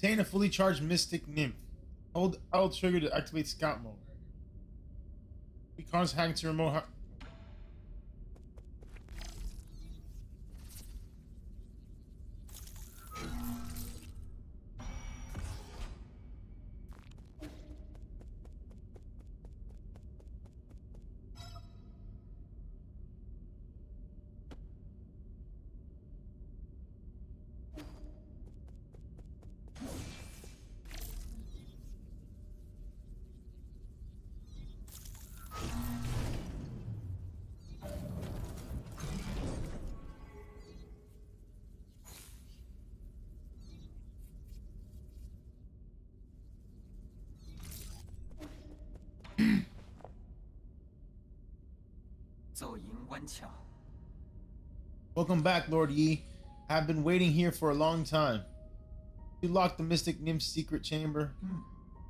Obtain a fully charged Mystic Nymph. Hold L trigger to activate Scout mode. Becomes hacked to remote. Welcome back, Lord Yi. I've been waiting here for a long time. You locked the Mystic Nymph's secret chamber?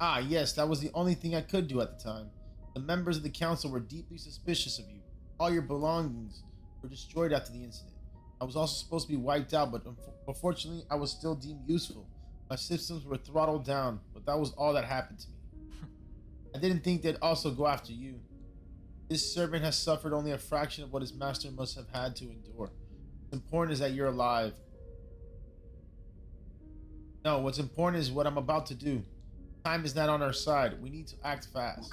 Ah, yes, that was the only thing I could do at the time. The members of the council were deeply suspicious of you. All your belongings were destroyed after the incident. I was also supposed to be wiped out, but unfortunately, I was still deemed useful. My systems were throttled down, but that was all that happened to me. I didn't think they'd also go after you. This servant has suffered only a fraction of what his master must have had to endure. What's important is that you're alive. No, what's important is what I'm about to do. Time is not on our side. We need to act fast.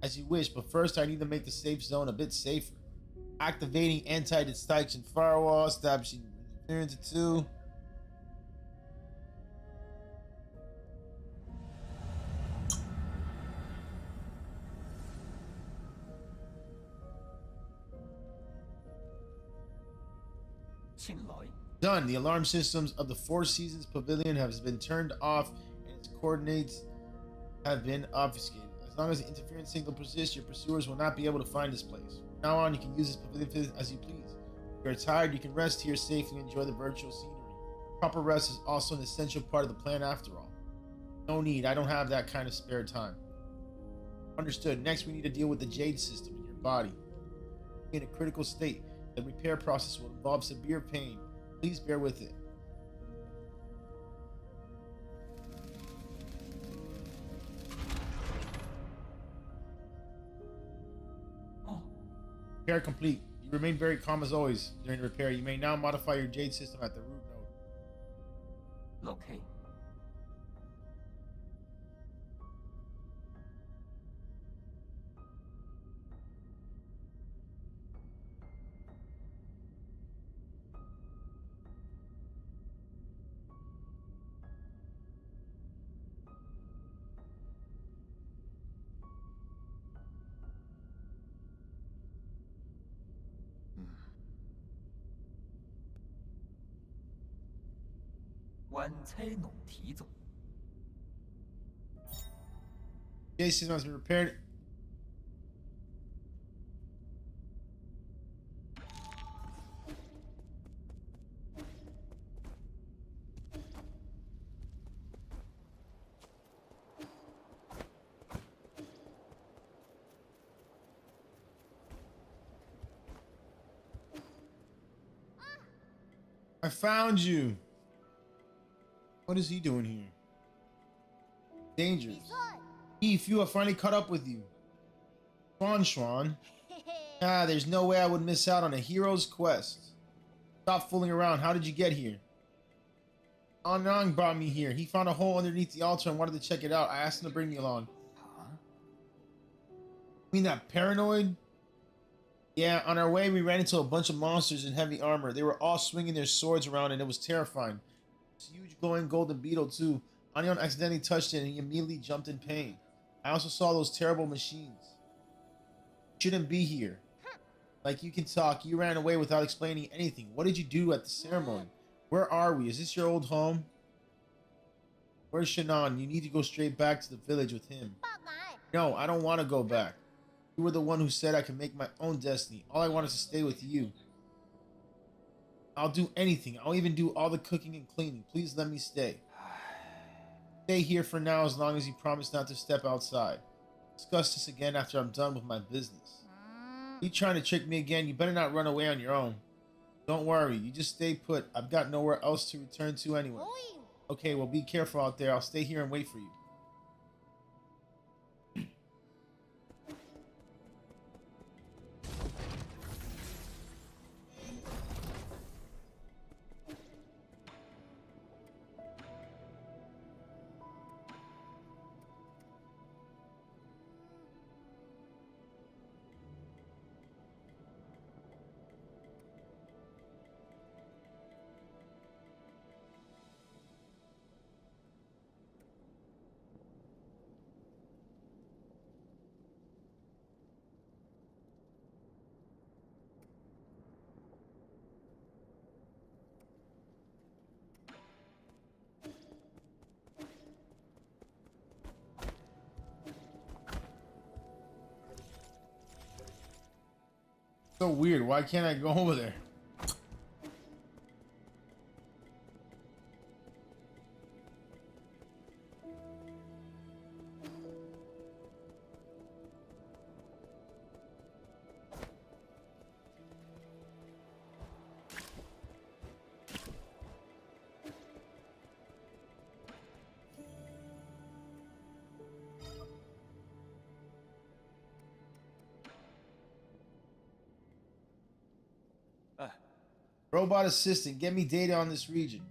As you wish, but first I need to make the safe zone a bit safer. Activating anti-distraction firewall, establishing interference 2. Done. The alarm systems of the Four Seasons Pavilion have been turned off and its coordinates have been obfuscated. As long as the interference signal persists, your pursuers will not be able to find this place. From now on, you can use this pavilion as you please. If you're tired, you can rest here safely and enjoy the virtual scenery. Proper rest is also an essential part of the plan after all. No need, I don't have that kind of spare time. Understood. Next, we need to deal with the Jade system in your body. In a critical state, the repair process will involve severe pain. Please bear with it. Repair complete. You remain very calm as always during repair. You may now modify your Jade system at the root node. Okay. 官差弄题走。 Jade system has been repaired. I found you. What is he doing here? Dangerous. Eve, you have finally caught up with you. Schwan. Ah, there's no way I would miss out on a hero's quest. Stop fooling around. How did you get here? Anang brought me here. He found a hole underneath the altar and wanted to check it out. I asked him to bring me along. Huh? You mean that paranoid? Yeah, on our way we ran into a bunch of monsters in heavy armor. They were all swinging their swords around and it was terrifying. This huge glowing golden beetle too. Anion accidentally touched it and he immediately jumped in pain. I also saw those terrible machines. Shouldn't be here. Like you can talk, you ran away without explaining anything. What did you do at the ceremony? Where are we? Is this your old home? Where's Shannon? You need to go straight back to the village with him. No, I don't want to go back. You were the one who said I could make my own destiny. All I want is to stay with you. I'll do anything. I'll even do all the cooking and cleaning. Please let me stay. Stay here for now as long as you promise not to step outside. Discuss this again after I'm done with my business. You trying to trick me again? You better not run away on your own. Don't worry. You just stay put. I've got nowhere else to return to anyway. Okay, well be careful out there. I'll stay here and wait for you. So weird. Why can't I go over there? Robot assistant, get me data on this region.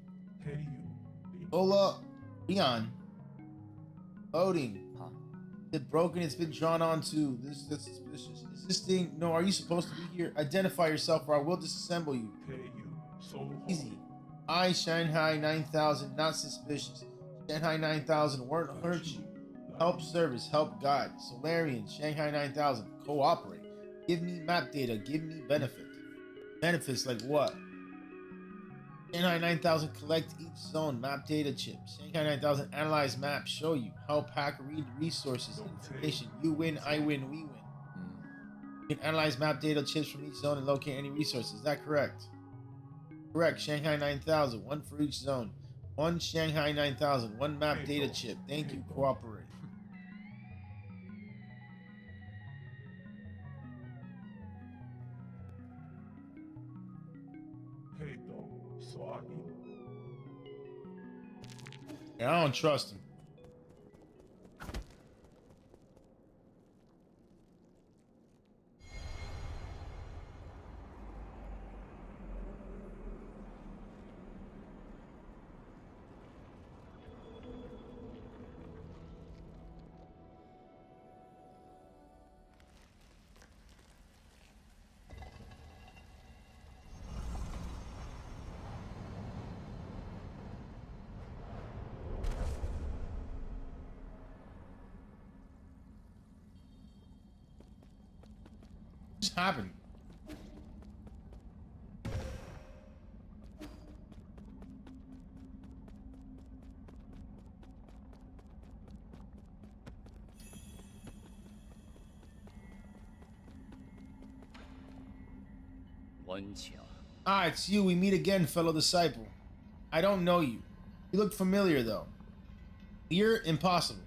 Hola, Leon. Loading. Huh? Is it broken? It's been drawn onto. This is suspicious. Is this thing? No, are you supposed to be here? Identify yourself or I will disassemble you. Easy. I, Shanghai 9000, not suspicious. Shanghai 9000 won't hurt you. Help service, help guide. Solarian, Shanghai 9000, cooperate. Give me map data, give me benefit. Benefits like what? Shanghai 9000 collect each zone map data chip. Shanghai 9000 analyze maps, show you. Help hack read resources, information. You win, I win, we win. You can analyze map data chips from each zone and locate any resources. Is that correct? Correct. Shanghai 9000. One for each zone. One Shanghai 9000. One map data chip. Thank you. Cooperate. Yeah, I don't trust him. What just happened? Ah, it's you. We meet again, fellow disciple. I don't know you. You look familiar, though. Here, impossible.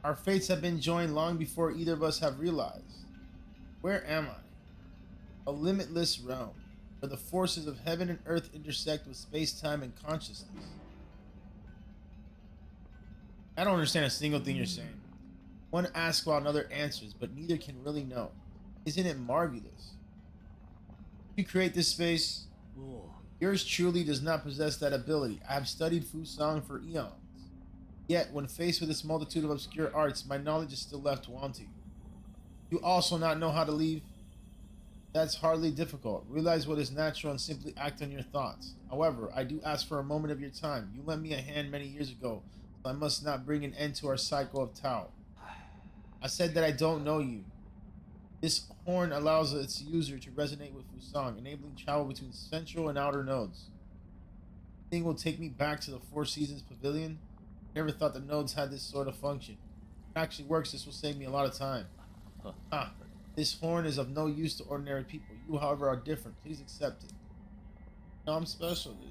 Our fates have been joined long before either of us have realized. Where am I? A limitless realm, where the forces of heaven and earth intersect with space-time and consciousness. I don't understand a single thing you're saying. One asks while another answers, but neither can really know. Isn't it marvelous? You create this space. Yours truly does not possess that ability. I have studied Fusang for eons. Yet, when faced with this multitude of obscure arts, my knowledge is still left wanting. You also not know how to leave? That's hardly difficult. Realize what is natural and simply act on your thoughts. However, I do ask for a moment of your time. You lent me a hand many years ago, so I must not bring an end to our cycle of Tao. I said that I don't know you. This horn allows its user to resonate with Fusang, enabling travel between central and outer nodes. The thing will take me back to the Four Seasons Pavilion. I never thought the nodes had this sort of function. If it actually works, this will save me a lot of time. This horn is of no use to ordinary people. You, however, are different. Please accept it. No, I'm special, dude.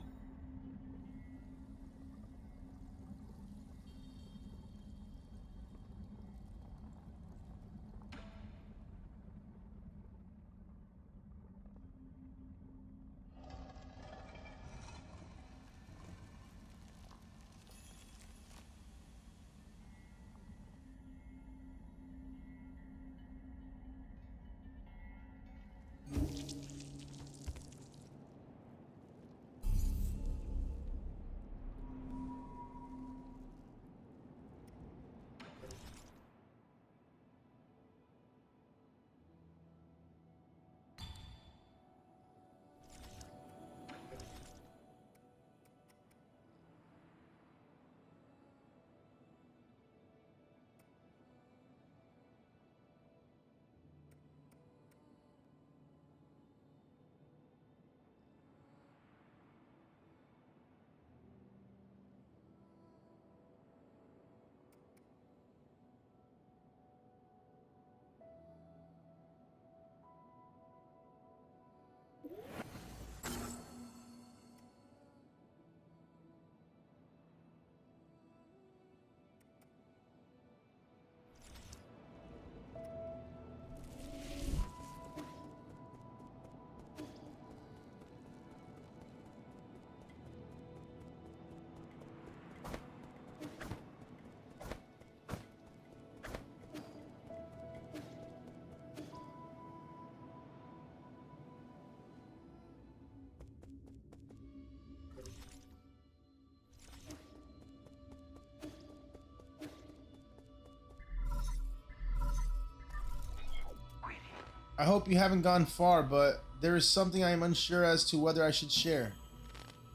I hope you haven't gone far, but there is something I am unsure as to whether I should share.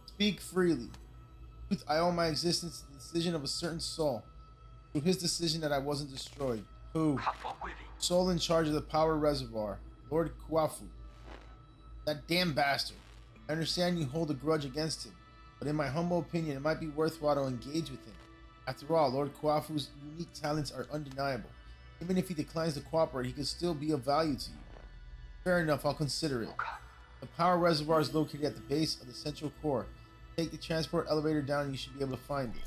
Speak freely. Truth, I owe my existence to the decision of a certain soul. Through his decision that I wasn't destroyed. Who? Soul in charge of the power reservoir. Lord Kuafu. That damn bastard. I understand you hold a grudge against him, but in my humble opinion, it might be worthwhile to engage with him. After all, Lord Kuafu's unique talents are undeniable. Even if he declines to cooperate, he could still be of value to you. Fair enough, I'll consider it. The power reservoir is located at the base of the central core. Take the transport elevator down and you should be able to find it.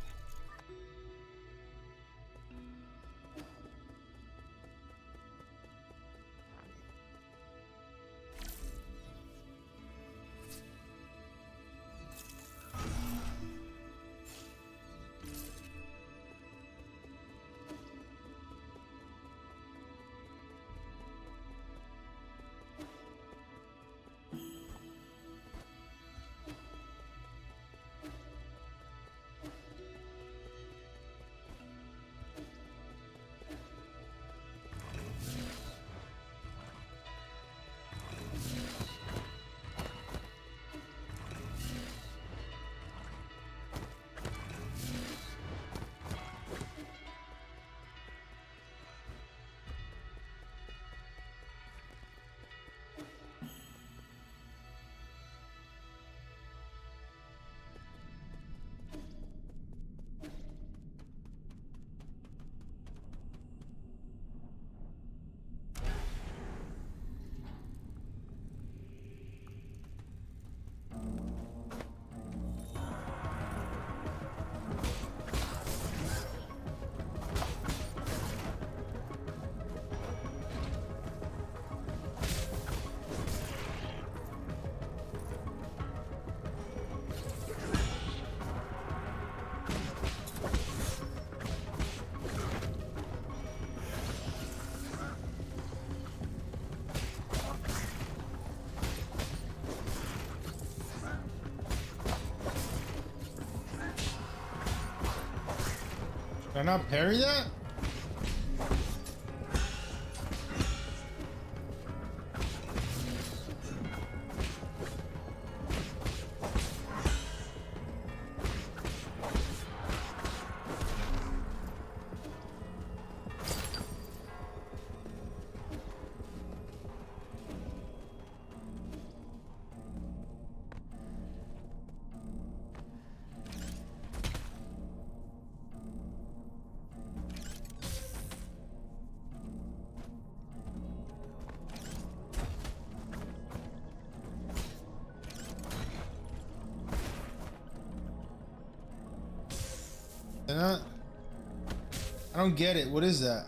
Can I not parry that? I don't get it. What is that?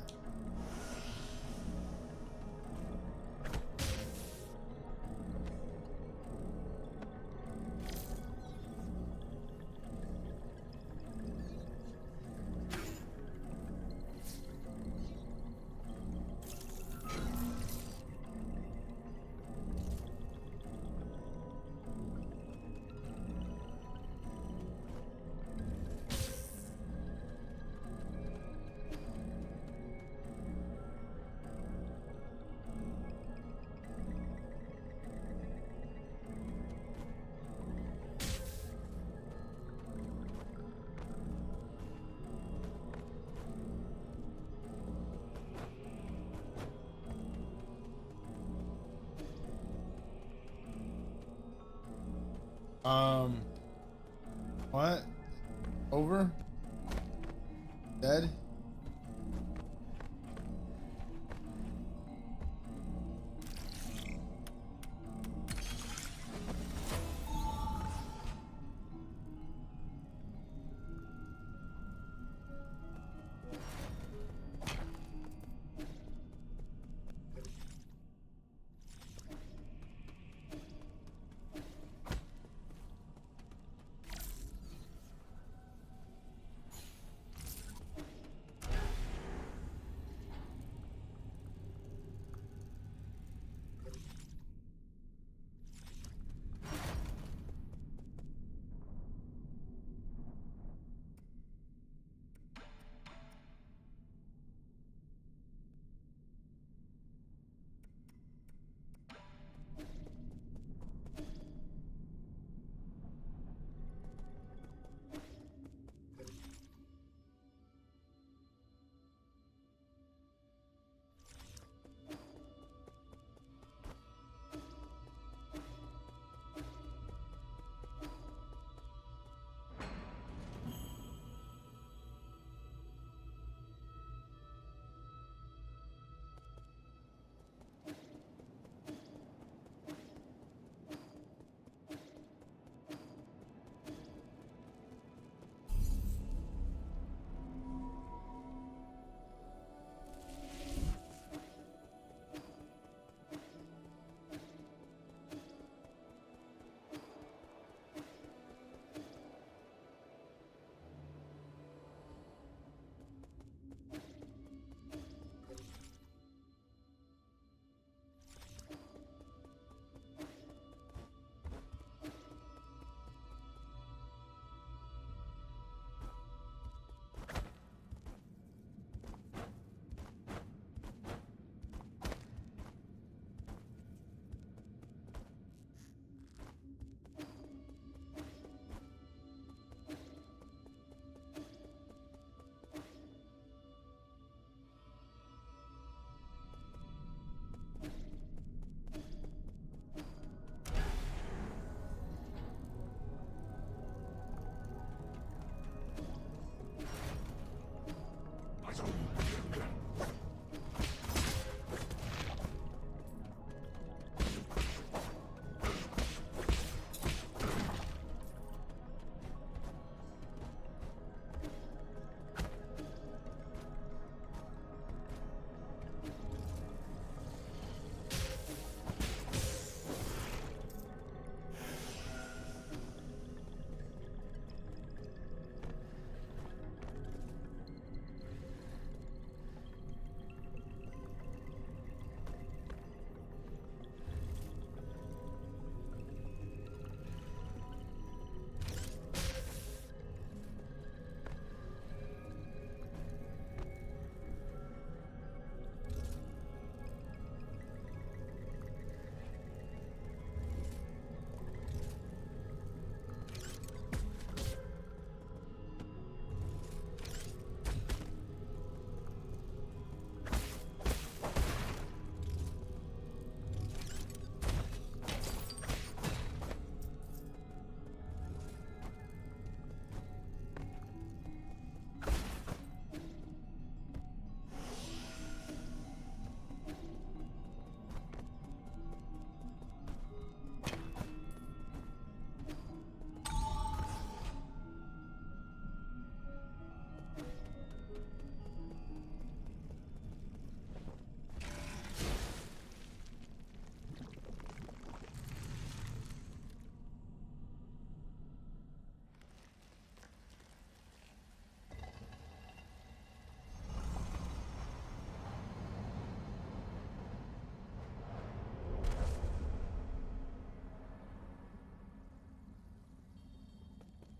What? Over? Dead?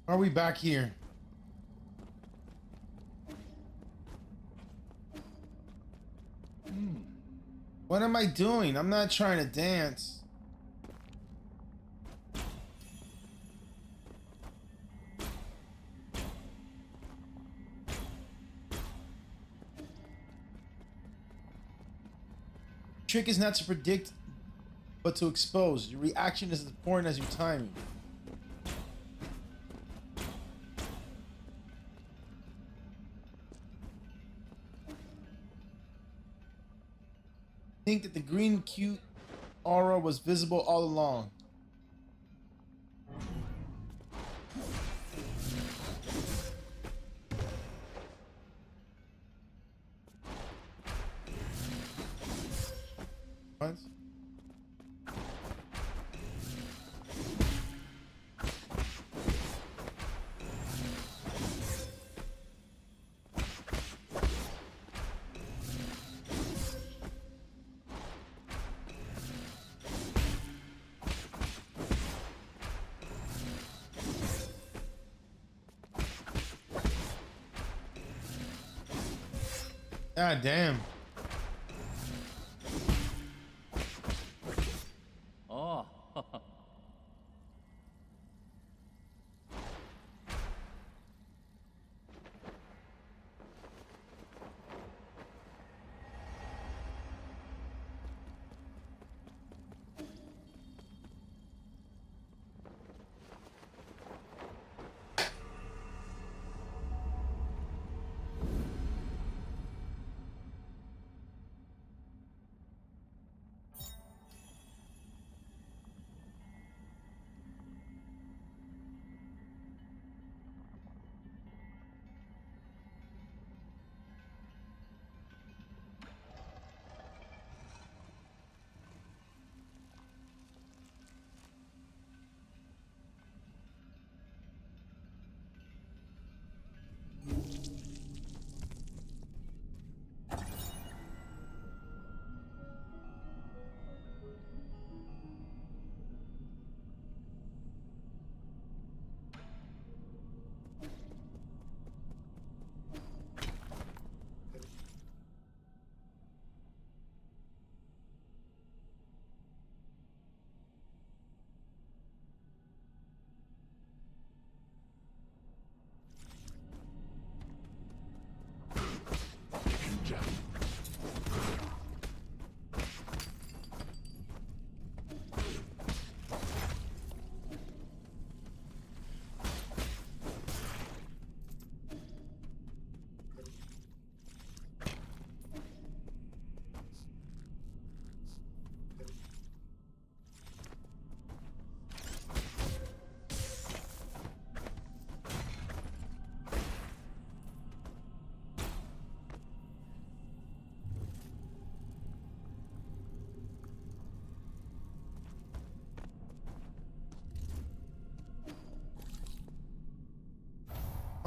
Are we back here? What am I doing? I'm not trying to dance. Trick is not to predict, but to expose. Your reaction is as important as your timing. Think that the green cute aura was visible all along. What? God damn. 哦，哈哈。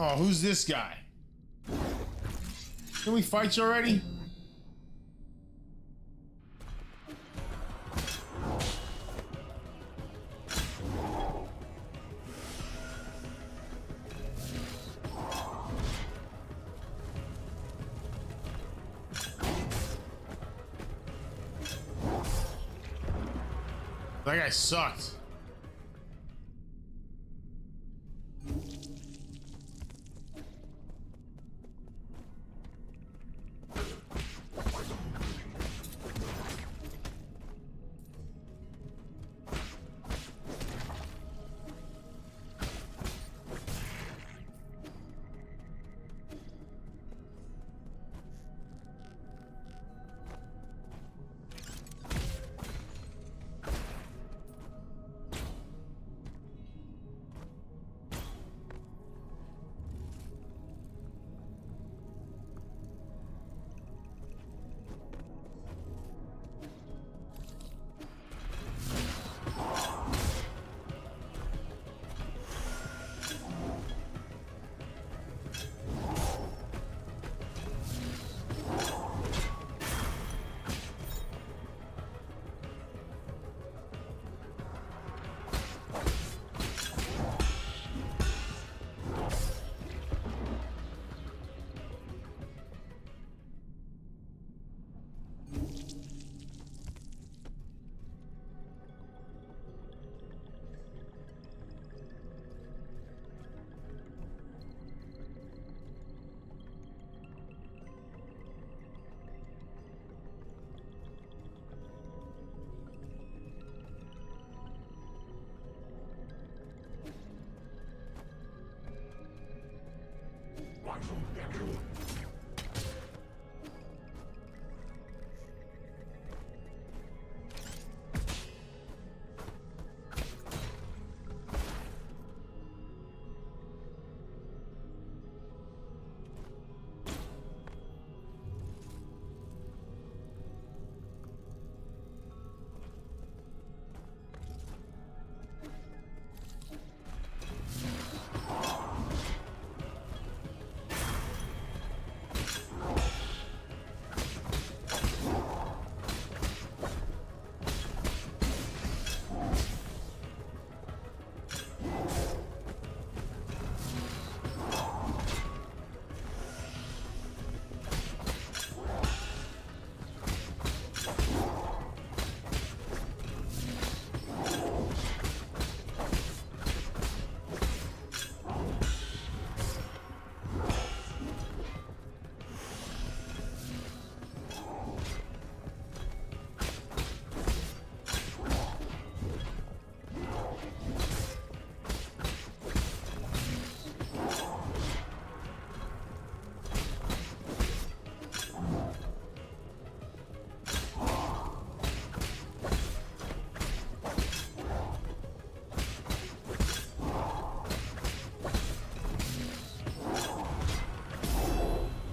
Oh, who's this guy? Can we fight you already? That guy sucked.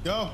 Go.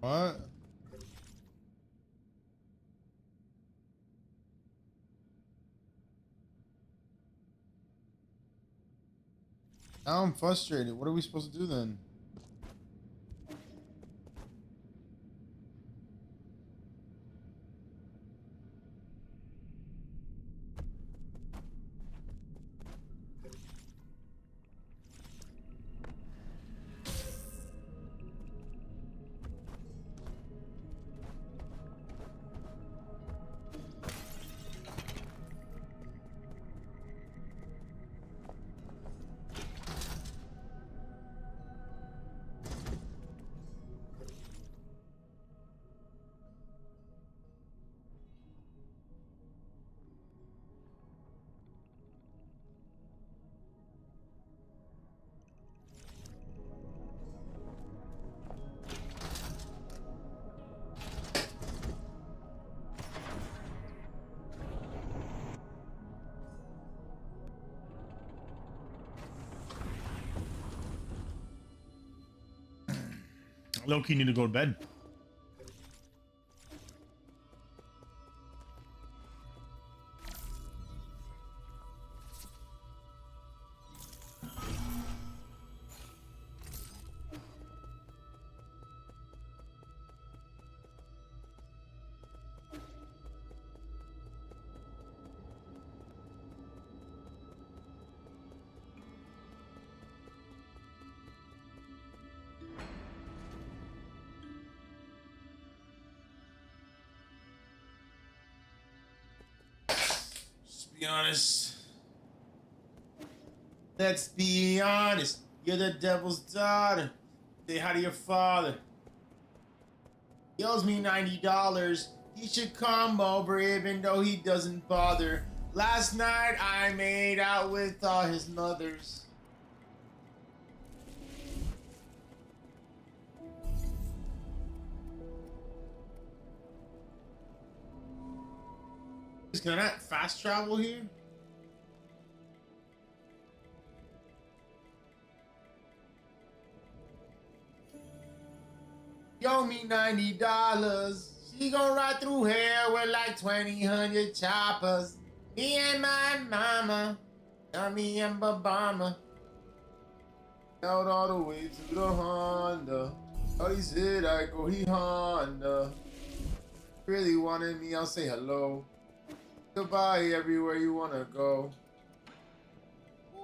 What? Now I'm frustrated. What are we supposed to do then? Loki need to go to bed. Just be honest. Let's be honest. You're the devil's daughter. Say hi to your father. He owes me $90. He should come over even though he doesn't bother. Last night I made out with all his mothers. Can I not fast travel here? You owe me $90. She gon' ride through hell with like 2,000 choppers. Me and my mama, me and Babama, out all the way to the Honda. Oh, he said I go, he Honda. Really wanted me, I'll say hello. Goodbye everywhere you wanna go. Ooh.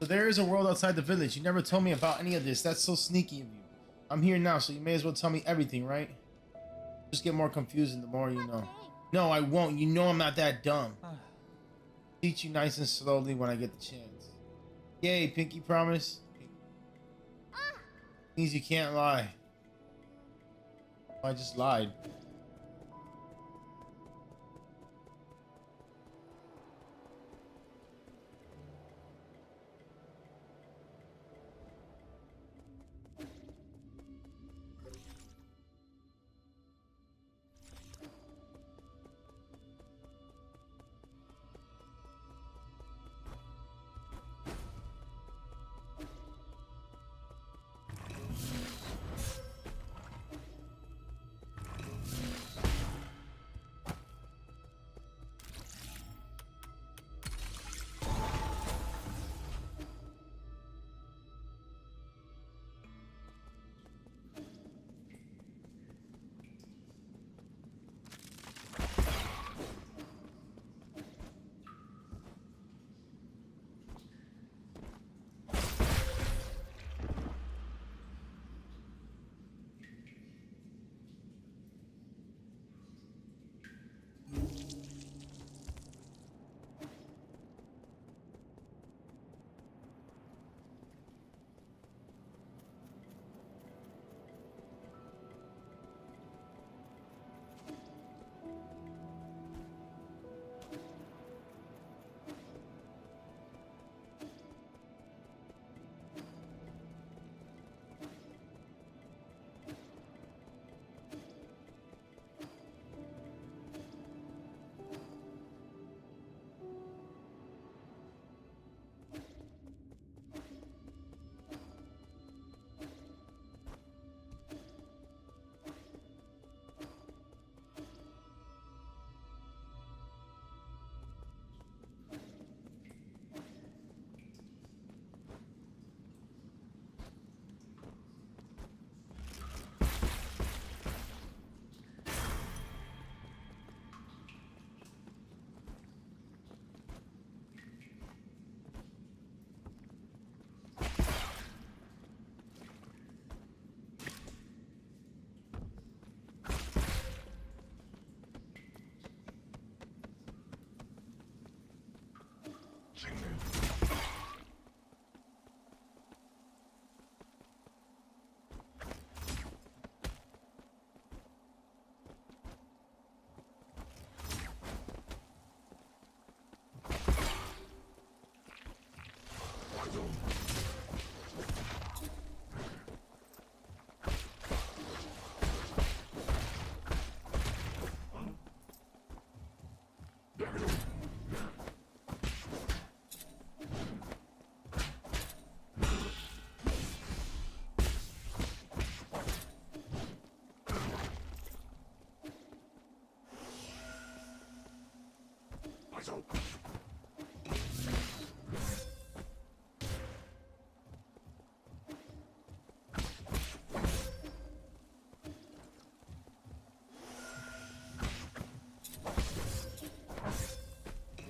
So there is a world outside the village. You never told me about any of this. That's so sneaky of you. I'm here now, so you may as well tell me everything, right? Just get more confusing the more you know. No, I won't. You know I'm not that dumb. Teach you nice and slowly when I get the chance. Yay, Pinky promise. Means you can't lie. I just lied.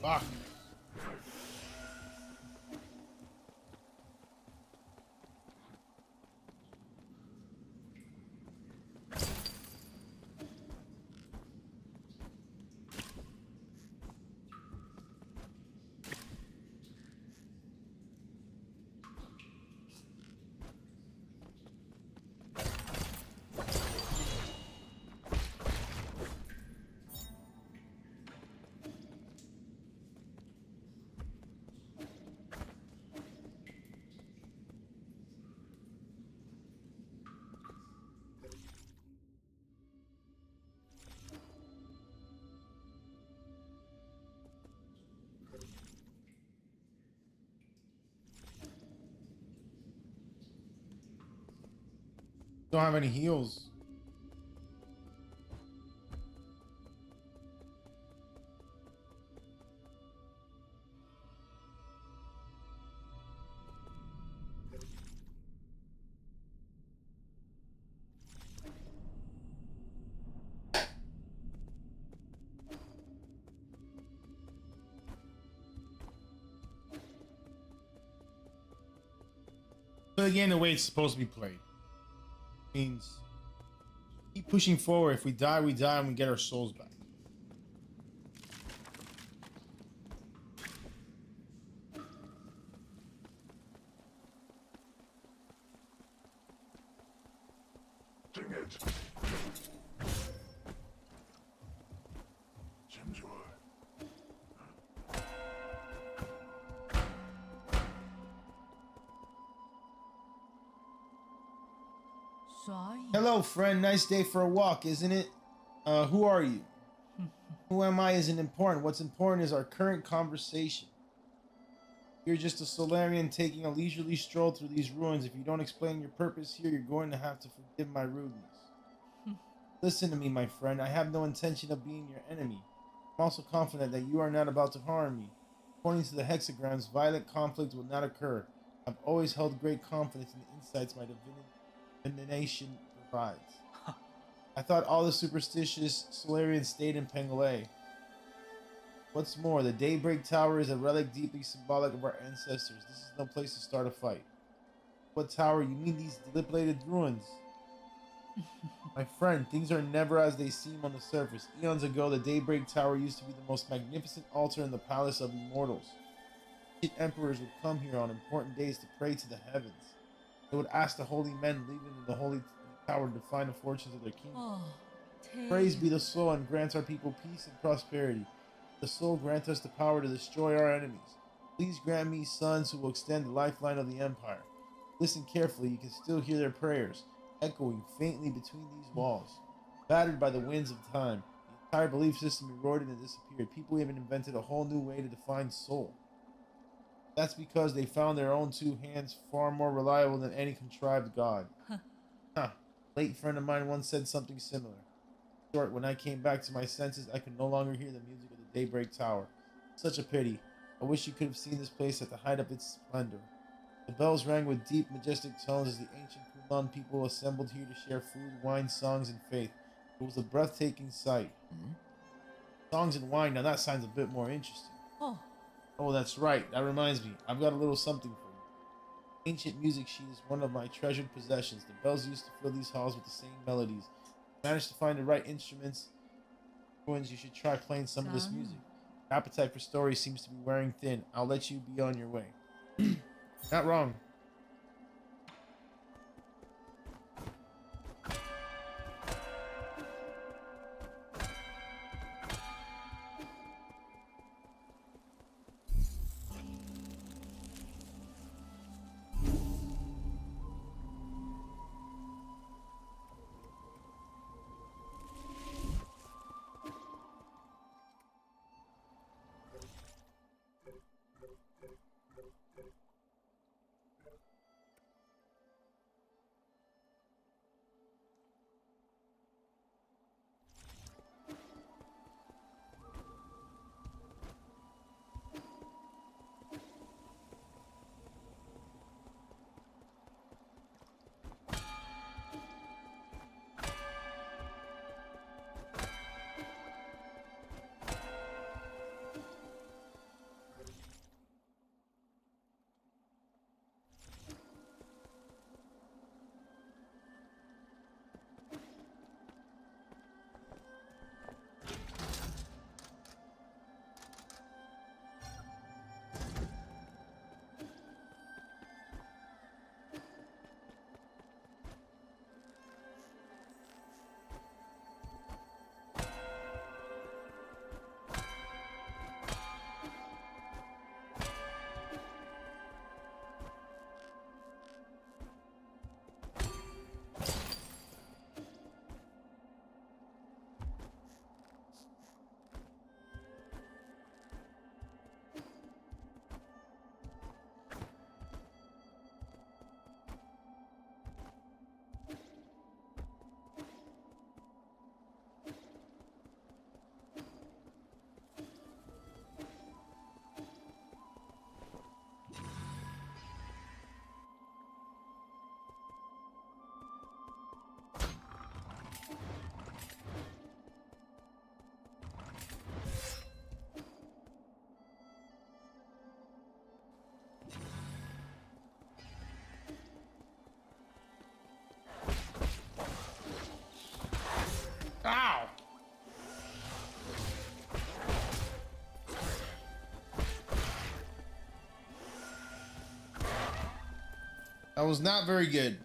Fuck. Don't have any heals. Play the game the way it's supposed to be played. Means keep pushing forward. If we die, we die, and we get our souls back. Hello, friend. Nice day for a walk, isn't it? Who are you? Who am I isn't important. What's important is our current conversation. You're just a Solarian taking a leisurely stroll through these ruins. If you don't explain your purpose here, you're going to have to forgive my rudeness. Listen to me, my friend. I have no intention of being your enemy. I'm also confident that you are not about to harm me. According to the hexagrams, violent conflict will not occur. I've always held great confidence in the insights my divination provides. I thought all the superstitious Solarians stayed in Pengale. What's more, the Daybreak Tower is a relic deeply symbolic of our ancestors. This is no place to start a fight. What tower? You mean these dilapidated ruins? My friend, things are never as they seem on the surface. Eons ago, the Daybreak Tower used to be the most magnificent altar in the Palace of Immortals. Ancient emperors would come here on important days to pray to the heavens. They would ask the holy men living in the holy tower to define the fortunes of their kingdom. Praise be the soul and grant our people peace and prosperity. The soul grant us the power to destroy our enemies. Please grant me sons who will extend the lifeline of the empire. Listen carefully, you can still hear their prayers, echoing faintly between these walls. Battered by the winds of time, the entire belief system eroded and disappeared. People even invented a whole new way to define soul. That's because they found their own two hands far more reliable than any contrived god. A late friend of mine once said something similar. In short, when I came back to my senses, I could no longer hear the music of the Daybreak Tower. Such a pity. I wish you could have seen this place at the height of its splendor. The bells rang with deep, majestic tones as the ancient Kulan people assembled here to share food, wine, songs, and faith. It was a breathtaking sight. Songs and wine, now that sounds a bit more interesting. Oh, that's right. That reminds me. I've got a little something for you. Ancient music sheet is one of my treasured possessions. The bells used to fill these halls with the same melodies. If you manage to find the right instruments, you should try playing some of this music. Your appetite for stories seems to be wearing thin. I'll let you be on your way. Not wrong. That was not very good.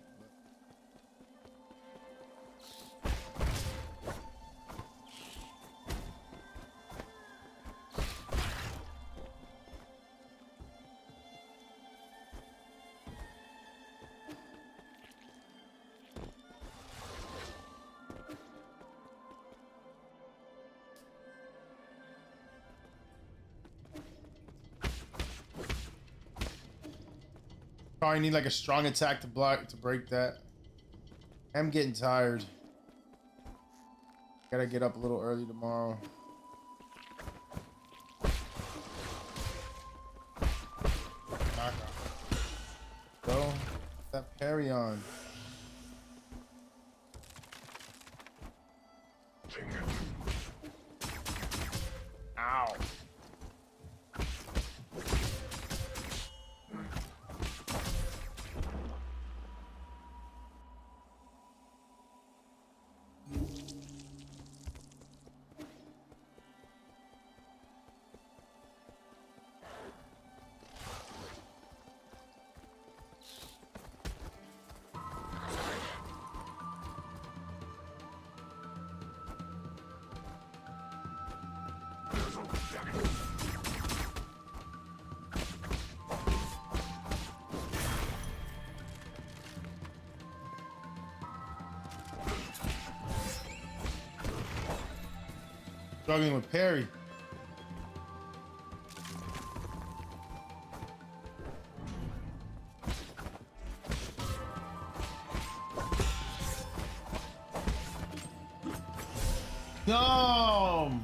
Probably need like a strong attack to break that. I'm getting tired. Gotta get up a little early tomorrow. Go. That parry on. Ow. Struggling with parry. No.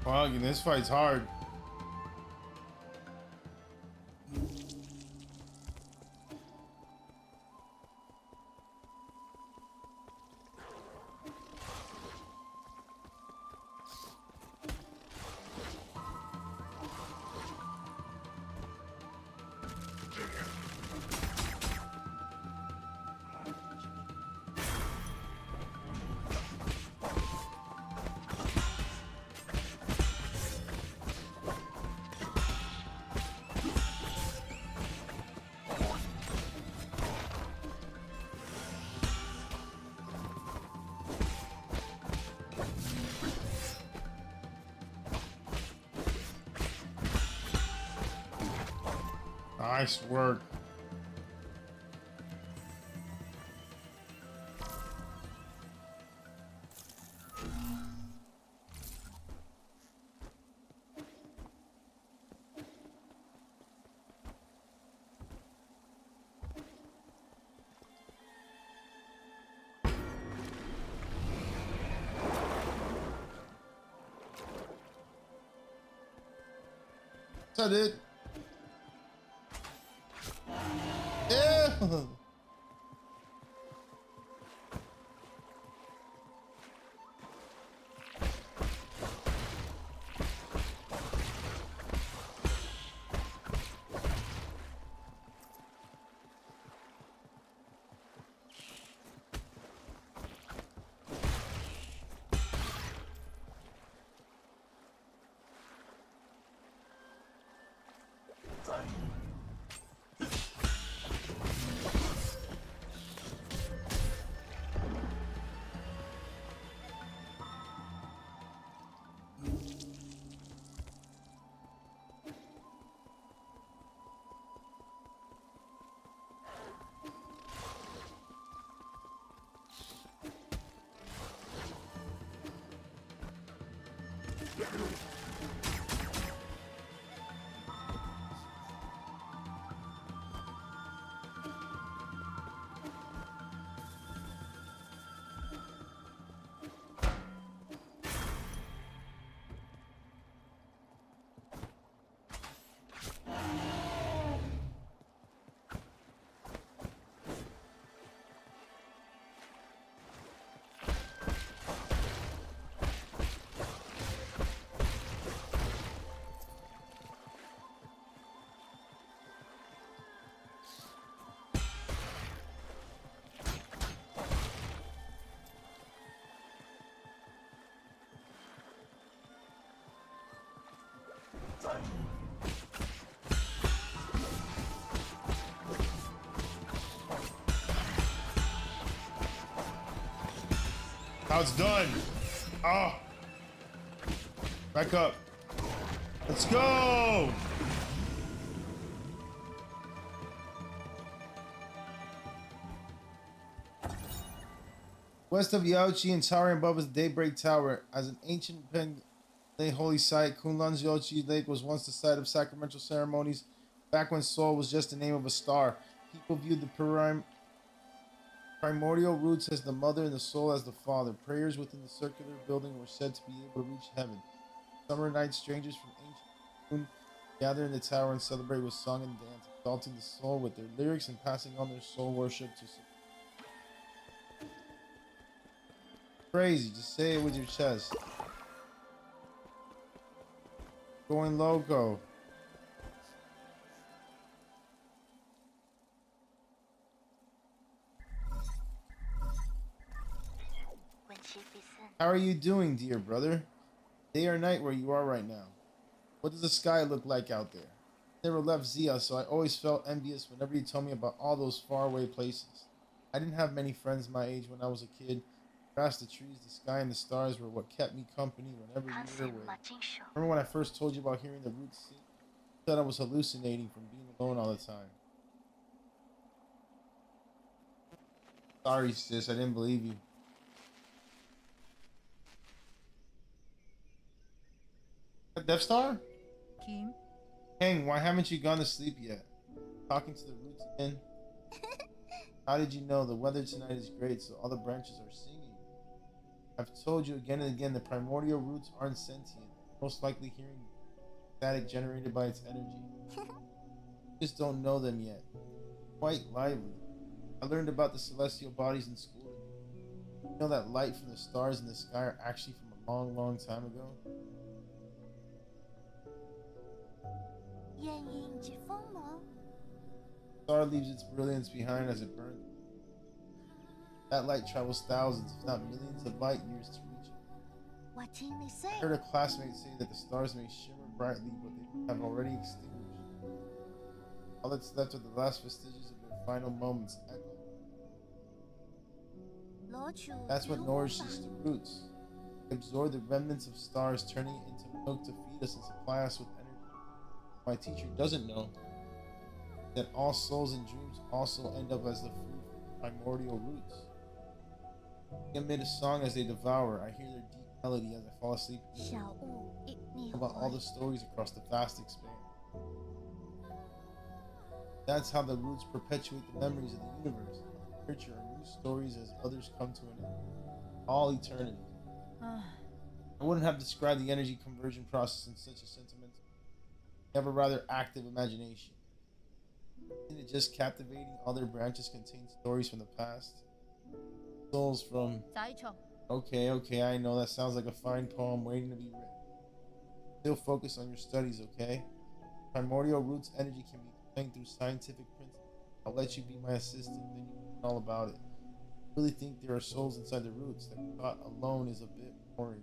Wow, this fight's hard. Nice work. Is that it? Yeah. How it's done. Oh. Back up. Let's go. West of Yaochi and towering above is the Daybreak Tower. As an ancient holy site, Kunlun's Yaochi Lake was once the site of sacramental ceremonies. Back when Seoul was just the name of a star, people viewed the primordial roots as the mother and the soul as the father. Prayers within the circular building were said to be able to reach heaven. Summer nights, strangers from ancient Kun gather in the tower and celebrate with song and dance, exalting the soul with their lyrics and passing on their soul worship to. Crazy, just say it with your chest. Going loco. How are you doing, dear brother? Day or night where you are right now? What does the sky look like out there? I never left Zia, so I always felt envious whenever you told me about all those faraway places. I didn't have many friends my age when I was a kid. The grass, the trees, the sky, and the stars were what kept me company whenever you were away. Remember when I first told you about hearing the roots sing? I thought I was hallucinating from being alone all the time. Sorry, sis, I didn't believe you. Death Star? Kim? Hang, why haven't you gone to sleep yet? Talking to the roots again? How did you know? The weather tonight is great, so all the branches are singing. I've told you again and again, the primordial roots aren't sentient. Most likely hearing static generated by its energy. You just don't know them yet. Quite lively. I learned about the celestial bodies in school. You know that light from the stars in the sky are actually from a long, long time ago? Star leaves its brilliance behind as it burns. That light travels thousands, if not millions of light years to reach it. I heard a classmate say that the stars may shimmer brightly, but they have already extinguished. All that's left are the last vestiges of their final moments echo. That's what nourishes the roots. They absorb the remnants of stars, turning it into milk to feed us and supply us with energy. My teacher doesn't know that all souls and dreams also end up as the fruit of primordial roots. They emit a song as they devour. I hear their deep melody as I fall asleep. About all the stories across the vast expanse. That's how the roots perpetuate the memories of the universe. Nurture new stories as others come to an end. All eternity. I wouldn't have described the energy conversion process in such a sentimental. They have a rather active imagination. Isn't it just captivating? All their branches contain stories from the past. Souls from... Okay, I know that sounds like a fine poem waiting to be written. Still focus on your studies, okay? Primordial roots energy can be explained through scientific principles. I'll let you be my assistant, then you can learn all about it. I really think there are souls inside the roots. That thought alone is a bit boring.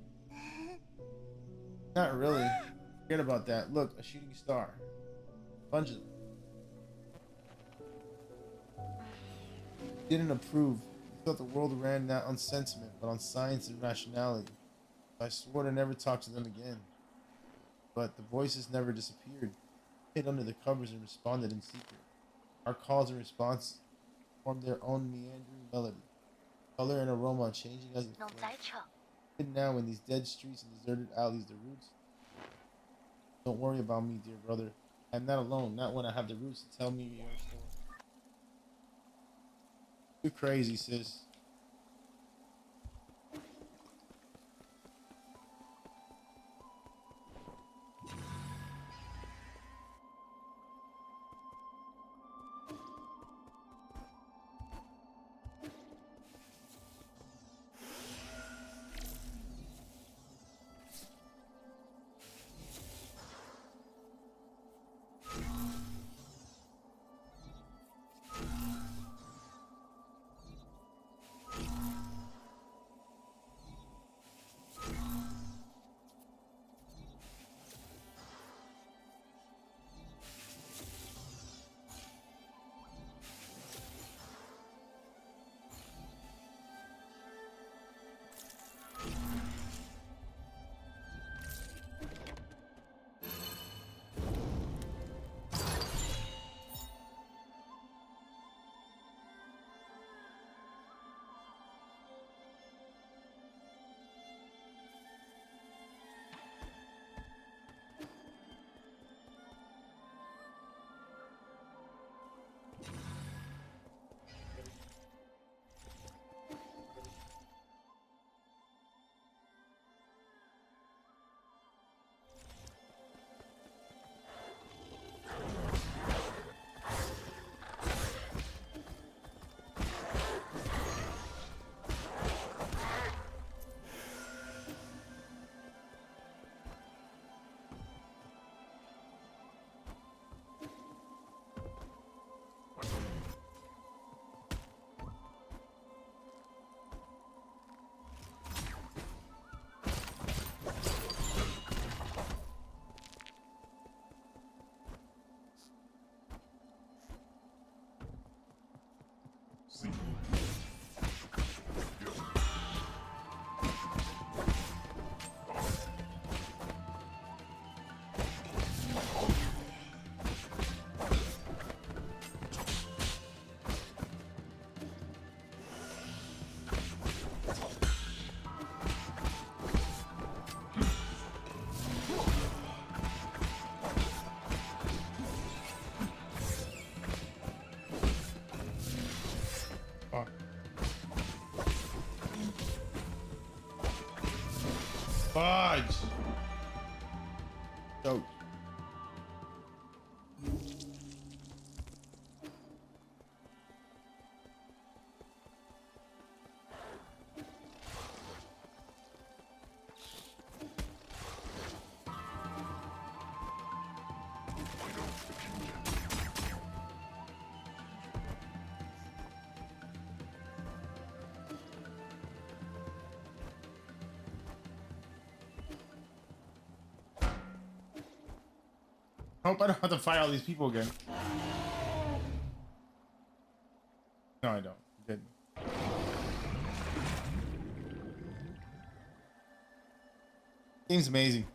Not really. Forget about that. Look, a shooting star. A bunch of them. Didn't approve. He thought the world ran not on sentiment, but on science and rationality. I swore to never talk to them again. But the voices never disappeared. They hid under the covers and responded in secret. Our calls and responses formed their own meandering melody. Color and aroma changing as it flowed. Hidden now in these dead streets and deserted alleys, the roots. Don't worry about me, dear brother. I'm not alone, not when I have the roots to tell me your story. You're crazy, sis. Fuck. Fudge. Dope. Hope I don't have to fight all these people again. No, I don't. Good. Game's amazing.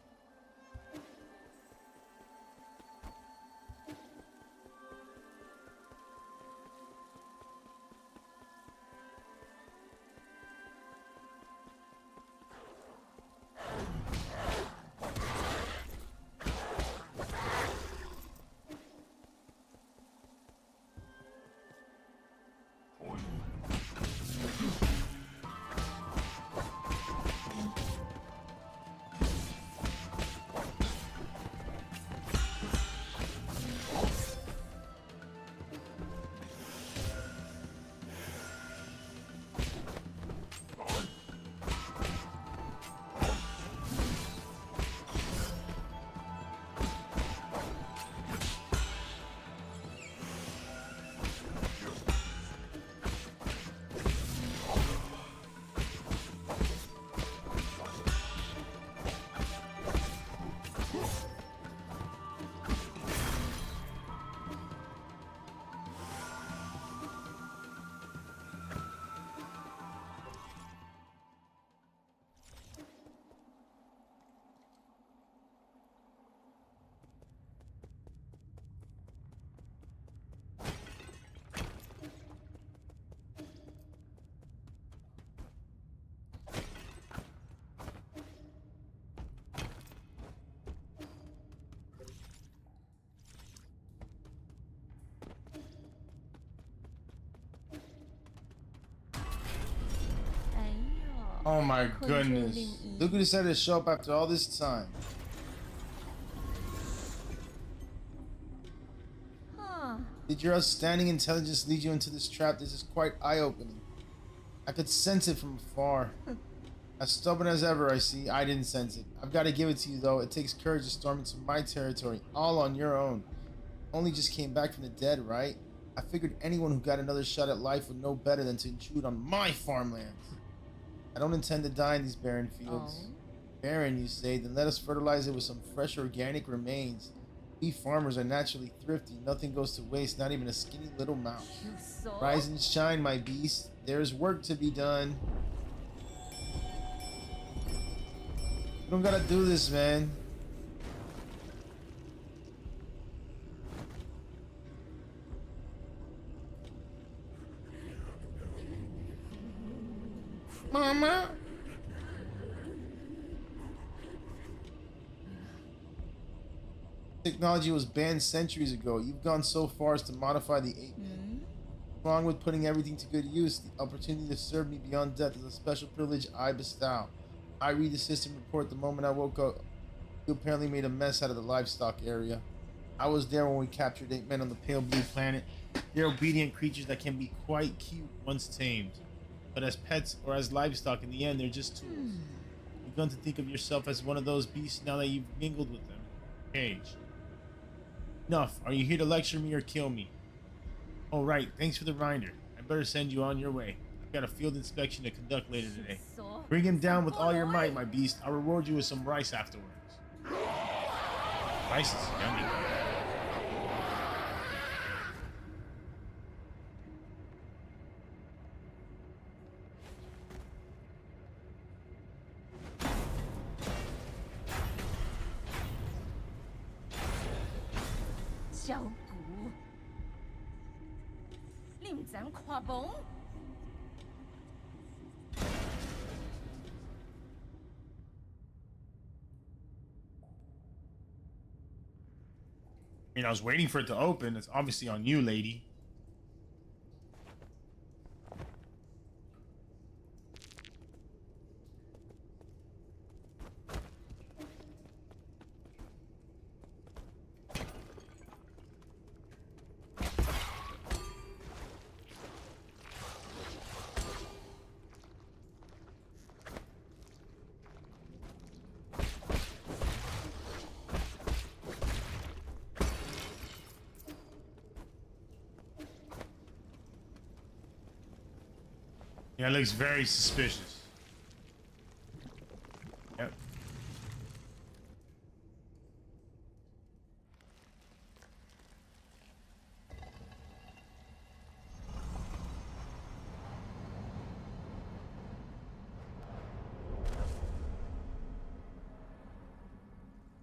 Oh my goodness. Look who decided to show up after all this time. Did your outstanding intelligence lead you into this trap? This is quite eye-opening. I could sense it from afar. As stubborn as ever, I see. I didn't sense it. I've got to give it to you, though. It takes courage to storm into my territory, all on your own. Only just came back from the dead, right? I figured anyone who got another shot at life would know better than to intrude on my farmlands. I don't intend to die in these barren fields. Barren, you say? Then let us fertilize it with some fresh organic remains. We farmers are naturally thrifty. Nothing goes to waste, not even a skinny little mouse. Rise and shine, my beast. There's work to be done. You don't gotta do this, man. Mama. Technology was banned centuries ago. You've gone so far as to modify the ape-man. Wrong with putting everything to good use. The opportunity to serve me beyond death is a special privilege I bestow. I read the system report the moment I woke up. You apparently made a mess out of the livestock area. I was there when we captured 8 men on the pale blue planet. They're obedient creatures that can be quite cute once tamed. But as pets or as livestock, in the end, they're just tools. You've begun to think of yourself as one of those beasts now that you've mingled with them in your cage. Enough. Are you here to lecture me or kill me? Oh, right. Thanks for the reminder. I better send you on your way. I've got a field inspection to conduct later today. Bring him down with all your might, my beast. I'll reward you with some rice afterwards. Rice is yummy. I mean, I was waiting for it to open. It's obviously on you, lady. Yeah, it looks very suspicious. Yep.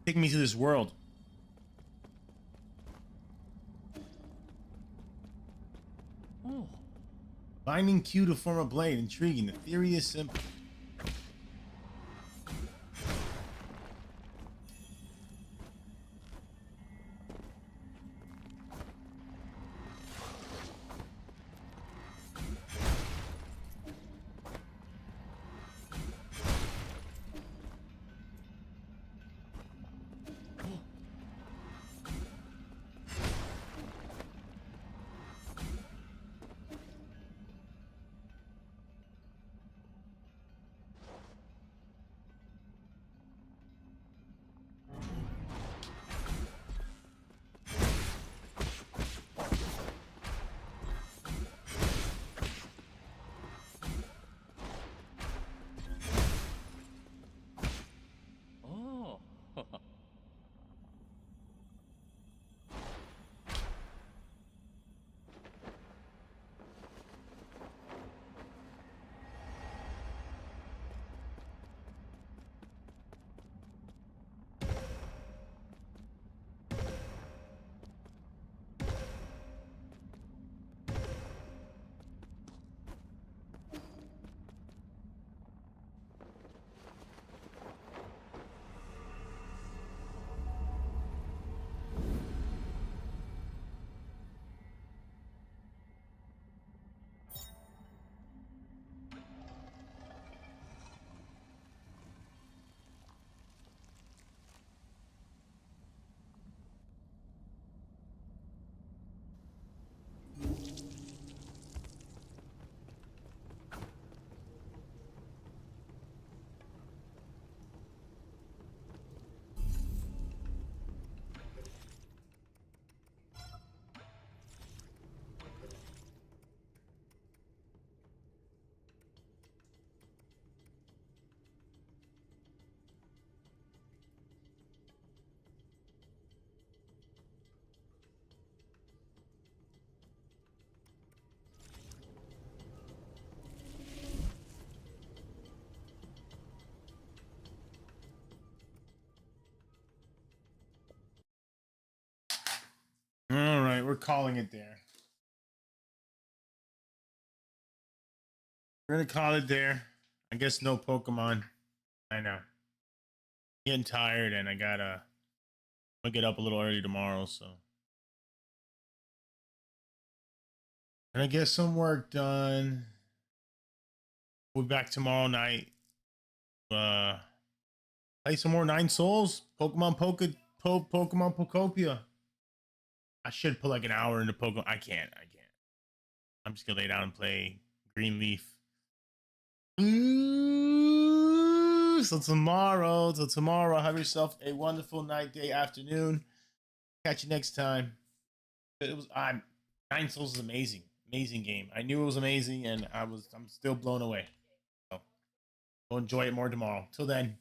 Take me to this world. Oh. Binding Q to form a blade. Intriguing. The theory is simple. we're calling it there. We're gonna call it there. I guess no Pokemon. I know. Getting tired, and I'm gonna get up a little early tomorrow, so gonna get some work done. We'll be back tomorrow night. Play some more Nine Souls. Pokemon Pokopia. I should put like an hour into Pokemon. I can't. I'm just gonna lay down and play Greenleaf. So tomorrow, have yourself a wonderful night, day, afternoon. Catch you next time. It was Nine Souls is amazing game. I knew it was amazing, and I'm still blown away. So we'll enjoy it more tomorrow. Till then.